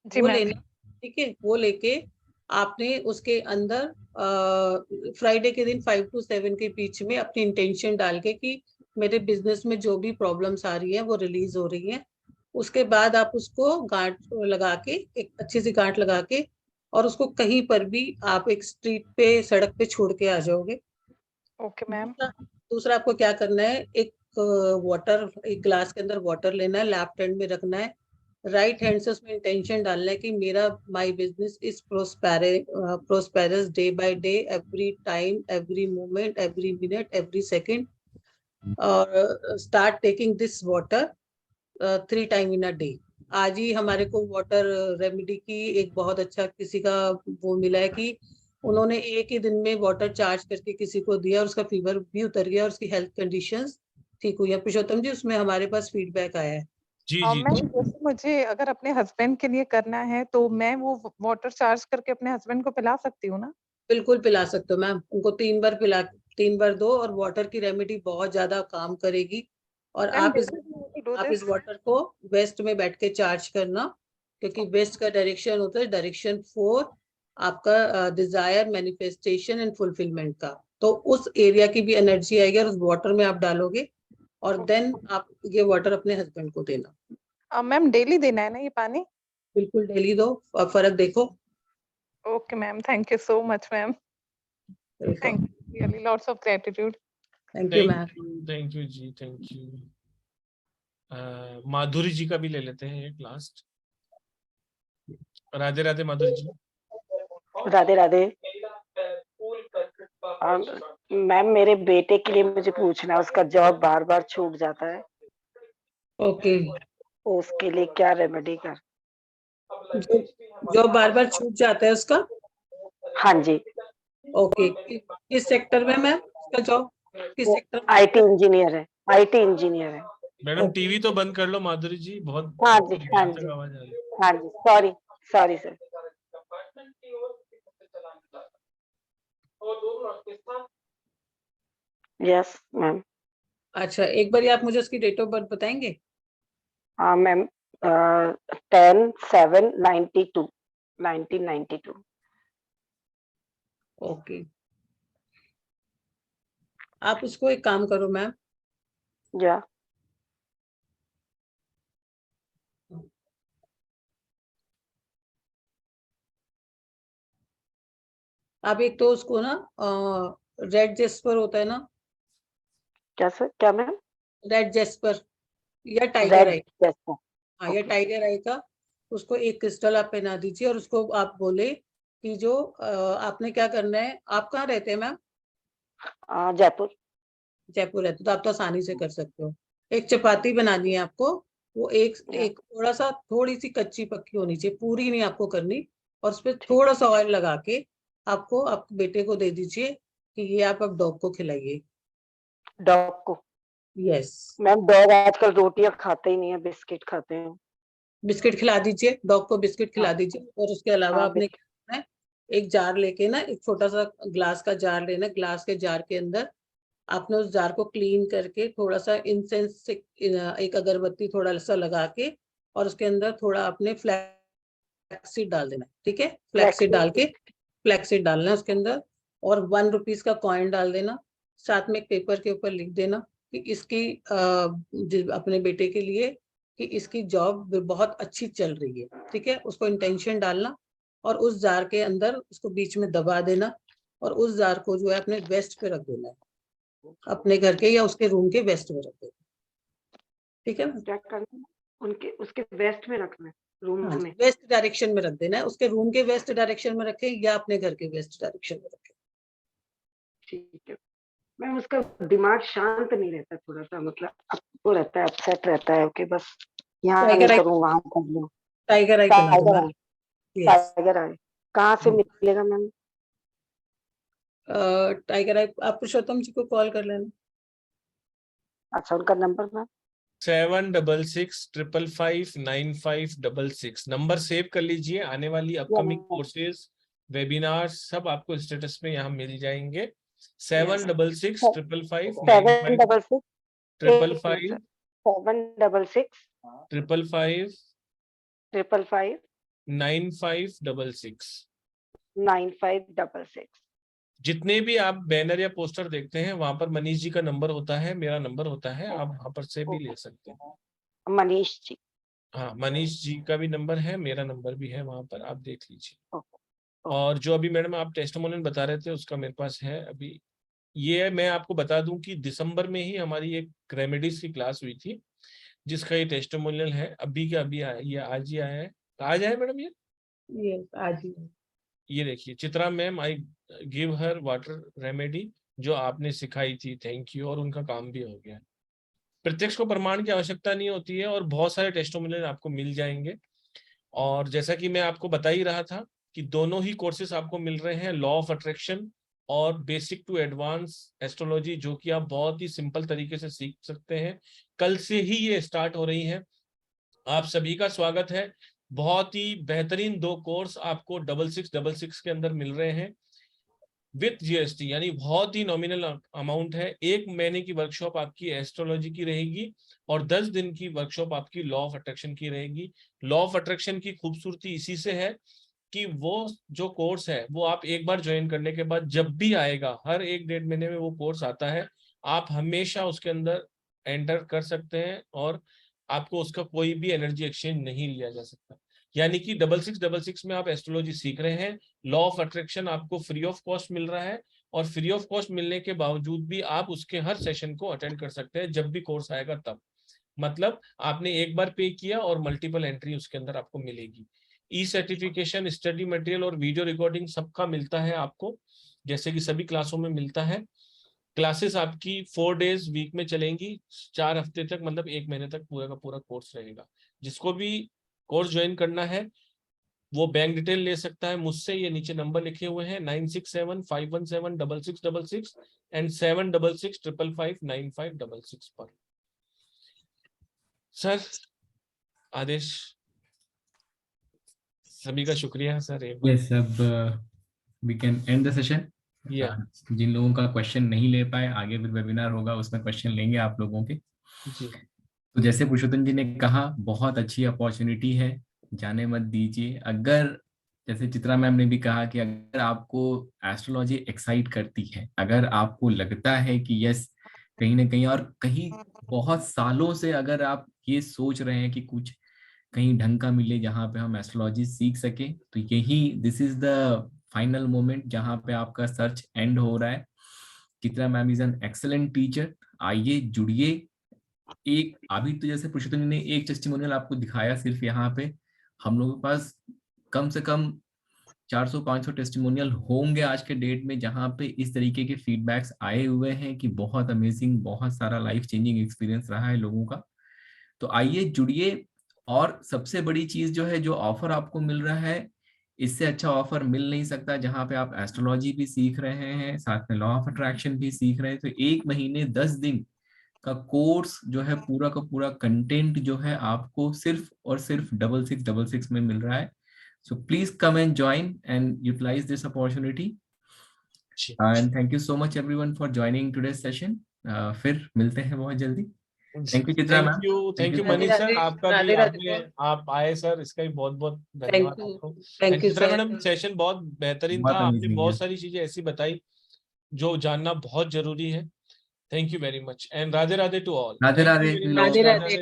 जी वो मैम। लेना। ठीक है, वो लेके आपने उसके अंदर फ्राइडे के दिन 5 to 7 के बीच में अपनी इंटेंशन डाल के कि मेरे बिजनेस में जो भी प्रॉब्लम्स आ रही है वो रिलीज हो रही है। उसके बाद आप उसको गांठ लगा के, एक अच्छी सी गांठ लगा के, और उसको कहीं पर भी आप एक स्ट्रीट पे, सड़क पे छोड़ के आ जाओगे। Okay ma'am. दूसरा दूसरा आपको क्या करना है, एक वाटर, एक ग्लास के अंदर वाटर लेना है, लेफ्ट हैंड में रखना है। राइट हैंड से उसमें इंटेंशन डालना है कि मेरा my business is prosperous day by day, every time, every moment, every minute, every second. और start taking this water 3 time in a day. आज ही हमारे को वाटर रेमेडी की एक बहुत अच्छा किसी का वो मिला है कि उन्होंने एक ही दिन में वाटर चार्ज करके किसी को दिया और उसका फीवर भी उतर गया और उसकी हेल्थ कंडीशंस ठीक हुई है। पुरुषोत्तम जी, उसमें हमारे पास फीडबैक आया है। जी जी मैम, जैसे मुझे अगर अपने हस्बैंड के लिए करना है तो मैं वो वाटर चार्ज करके अपने हस्बैंड को पिला सकती हूँ ना? बिल्कुल पिला सकते हो मैम, उनको 3 बार पिला, 3 बार दो, और वाटर की रेमेडी बहुत ज्यादा काम करेगी। और मैम, आप डू आप इस दिस। वाटर को वेस्ट में बैठ के चार्ज करना, क्योंकि वेस्ट का डायरेक्शन होता है डायरेक्शन 4, आपका डिजायर, मैनिफेस्टेशन एंड फुलफिलमेंट का। तो उस एरिया की भी एनर्जी आएगी और उस वाटर में आप डालोगे, और देन आप ये वाटर अपने हस्बैंड को देना। मैम, डेली देना है ना ये पानी? बिल्कुल डेली दो और फर्क देखो। Okay ma'am, thank you so much ma'am. Welcome. Thank you, really lots of gratitude. Thank you ma'am. Thank you जी, थैंक यू। माधुरी जी का भी ले लेते हैं एक लास्ट। राधे राधे माधुरी जी। राधे राधे। मैम, मेरे बेटे के लिए मुझे पूछना है, उसका जॉब बार बार छूट जाता है। ओके, उसके लिए क्या रेमेडी कर? जो बार बार छूट जाता है उसका। हाँ जी। ओके, किस सेक्टर में मैम उसका जॉब, किस सेक्टर में? आईटी इंजीनियर है, आईटी इंजीनियर है। मैडम टीवी तो बंद कर लो माधुरी जी, बहुत हाँ आपको जी, हाँ देर तक जी, आवाज आ रही है। हाँ जी, sorry sorry sir. Yes ma'am. अच्छा, एक बार आप मुझे उसकी डेट ऑफ बर्थ बताएंगे? हाँ मैम, 10/7/92, 1992। ओके, आप उसको एक काम करो मैम, या आप एक तो उसको ना रेड जेस्पर होता है ना, क्या सर, क्या मैम? रेड जेस्पर या टाइगर रेड आई, जैसा। हाँ या ओके। टाइगर आई का, उसको एक क्रिस्टल आप पहना दीजिए। और उसको आप बोले कि जो आपने क्या करना है, आप कहाँ रहते हैं मैम? जयपुर। जयपुर रहते, तो आप तो आसानी से कर सकते हो। एक चपाती बनानी है आपको, वो एक या एक थोड़ा सा, थोड़ी सी कच्ची पक्की होनी चाहिए, पूरी नहीं आपको करनी। और उस पर ठीक। थोड़ा सा ऑयल लगा के आपको आप बेटे को दे दीजिए कि ये आप अब डॉग को खिलाइए। डॉग को? यस, मैम, डॉग आजकल रोटियां खाते ही नहीं है, बिस्किट खाते हैं। बिस्किट खिला दीजिए, डॉग को बिस्किट हाँ खिला दीजिए। और उसके अलावा हाँ, आपने क्या करना है, एक जार लेके ना, एक छोटा सा ग्लास का जार लेना, ग्लास के जार के अंदर आपने उस जार को क्लीन करके थोड़ा सा इंसेंस से एक अगरबत्ती थोड़ा सा लगा के, और उसके अंदर थोड़ा आपने फ्लैक्सीड डाल देना है। ठीक है, फ्लैक्सीड डाल के, फ्लैक्सीड डालना है उसके अंदर, और 1 रुपीज का कॉइन डाल देना। साथ में एक पेपर के ऊपर लिख देना कि इसकी अपने बेटे के लिए कि इसकी जॉब बहुत अच्छी चल रही है। ठीक है, उसको इंटेंशन डालना, और उस जार के अंदर उसको बीच में दबा देना, और उस जार को जो है अपने वेस्ट पे रख देना है, अपने घर के या उसके रूम के वेस्ट में रख देना। ठीक है ना? क्या करना है? उनके उसके वेस्ट में रखना है, रूम में। वेस्ट डायरेक्शन में रख देना है, उसके रूम के वेस्ट डायरेक्शन में रखें या अपने घर के वेस्ट डायरेक्शन में रखें। ठीक है मैम। उसका दिमाग शांत नहीं रहता, थोड़ा सा मतलब वो रहता है, अपसेट रहता है कि बस यहाँ नहीं टाइगर आई, करूँ वहां कर लूँ। टाइगर आई बना टाइगर दूंगा। आई, यस, टाइगर आई कहाँ से मिलेगा मैम? टाइगर आई आप पुरुषोत्तम जी को कॉल कर लेना। अच्छा, उनका नंबर मैम? 766-555-9566 नंबर सेव कर लीजिए। आने वाली अपकमिंग कोर्सेज, वेबिनार सब आपको स्टेटस में यहाँ मिल जाएंगे। 766-555-9555 9566। जितने भी आप बैनर या पोस्टर देखते हैं वहां पर मनीष जी का नंबर होता है, मेरा नंबर होता है, आप वहां पर से भी ले सकते हैं। मनीष जी, हाँ, मनीष जी का भी नंबर है, मेरा नंबर भी है, वहां पर आप देख लीजिए। और जो अभी मैडम आप टेस्टिमोनियल बता रहे थे उसका मेरे पास है अभी। ये मैं आपको बता दूं कि दिसंबर में ही हमारी एक रेमेडीज की क्लास हुई थी जिसका ये टेस्टिमोनियल है। अभी का अभी आया, ये आज ही आया है। आज आया मैडम यस, आज ही। ये देखिए, Chitra ma'am, I give her water remedy जो आपने सिखाई थी, थैंक यू। और उनका काम भी हो गया। प्रत्यक्ष को प्रमाण की आवश्यकता नहीं होती है और बहुत सारे टेस्टिमोनियल आपको मिल जाएंगे। और जैसा कि मैं आपको बता ही रहा था कि दोनों ही कोर्सेस आपको मिल रहे हैं, लॉ ऑफ अट्रैक्शन और बेसिक टू एडवांस एस्ट्रोलॉजी, जो कि आप बहुत ही सिंपल तरीके से सीख सकते हैं। कल से ही ये स्टार्ट हो रही है। आप सभी का स्वागत है। बहुत ही बेहतरीन 2 कोर्स आपको 6666 के अंदर मिल रहे हैं विथ जीएसटी, यानी बहुत ही नॉमिनल अमाउंट है। 1 महीने की वर्कशॉप आपकी एस्ट्रोलॉजी की रहेगी और 10 दिन की वर्कशॉप आपकी लॉ ऑफ अट्रैक्शन की रहेगी। लॉ ऑफ अट्रैक्शन की खूबसूरती इसी से है कि वो जो कोर्स है वो आप एक बार ज्वाइन करने के बाद जब भी आएगा, हर 1-1.5 महीने में वो कोर्स आता है, आप हमेशा उसके अंदर एंटर कर सकते हैं और आपको उसका कोई भी एनर्जी एक्सचेंज नहीं लिया जा सकता। यानी कि 6666 में आप एस्ट्रोलॉजी सीख रहे हैं, लॉ ऑफ अट्रैक्शन आपको फ्री ऑफ कॉस्ट मिल रहा है और फ्री ऑफ कॉस्ट मिलने के बावजूद भी आप उसके हर सेशन को अटेंड कर सकते हैं जब भी कोर्स आएगा तब। मतलब आपने एक बार पे किया और मल्टीपल एंट्री उसके अंदर आपको मिलेगी। ई सर्टिफिकेशन, स्टडी मटेरियल और वीडियो रिकॉर्डिंग सबका मिलता है आपको, जैसे कि सभी क्लासों में मिलता है। क्लासेस आपकी 4 डेज वीक में चलेंगी, 4 हफ्ते तक, मतलब 1 महीने तक पूरा का पूरा कोर्स रहेगा। जिसको भी कोर्स ज्वाइन करना है वो बैंक डिटेल ले सकता है मुझसे। ये नीचे नंबर लिखे हुए हैं 9675176666 एंड 7665559566 पर। सर, आदेश, सभी का शुक्रिया सर। एक बार यस, अब we can end the session. जिन लोगों का क्वेश्चन नहीं ले पाए, आगे फिर वेबिनार होगा, उसमें क्वेश्चन लेंगे आप लोगों के। जी। तो जैसे पुरुषोत्तम जी ने कहा, बहुत अच्छी अपॉर्चुनिटी है, जाने मत दीजिए। अगर जैसे चित्रा मैम ने भी कहा कि अगर आपको एस्ट्रोलॉजी एक्साइट करती है, अगर आपको लगता है कि यस कहीं ना कहीं, और कहीं बहुत सालों से अगर आप ये सोच रहे हैं कि कुछ कहीं ढंग का मिले जहाँ पे हम एस्ट्रोलॉजी सीख सके, तो यही this is the final moment जहाँ पे आपका सर्च एंड हो रहा है। Chitra ma'am is an excellent teacher. आइए जुड़िए। एक अभी तो जैसे पुरुषोत्तम ने एक टेस्टिमोनियल आपको दिखाया सिर्फ यहाँ पे, हम लोगों के पास कम से कम 400-500 टेस्टिमोनियल होंगे आज के डेट में, जहाँ पे इस तरीके के फीडबैक्स आए हुए हैं कि बहुत अमेजिंग, बहुत सारा लाइफ चेंजिंग एक्सपीरियंस रहा है लोगों का। तो आइए जुड़िए। और सबसे बड़ी चीज जो है, जो ऑफर आपको मिल रहा है, इससे अच्छा ऑफर मिल नहीं सकता, जहाँ पे आप एस्ट्रोलॉजी भी सीख रहे हैं, साथ में लॉ ऑफ अट्रैक्शन भी सीख रहे हैं। तो 1 महीने 10 दिन का कोर्स जो है, पूरा का पूरा कंटेंट जो है आपको सिर्फ और सिर्फ 6666 में मिल रहा है। So please come and join and utilize this opportunity. And thank you so much everyone for joining today session. फिर मिलते हैं बहुत जल्दी। Thank you Chitra ma'am. Thank you Manish sir, आपका भी आप आए सर, इसका भी बहुत बहुत धन्यवाद आपको। चित्रा मैडम, सेशन बहुत बेहतरीन था, आपने बहुत सारी चीजें ऐसी बताई जो जानना बहुत जरूरी है। Thank you very much and Radhe Radhe to all. Radhe Radhe.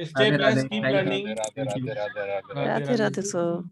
Stay blessed, keep learning. Radhe Radhe sir.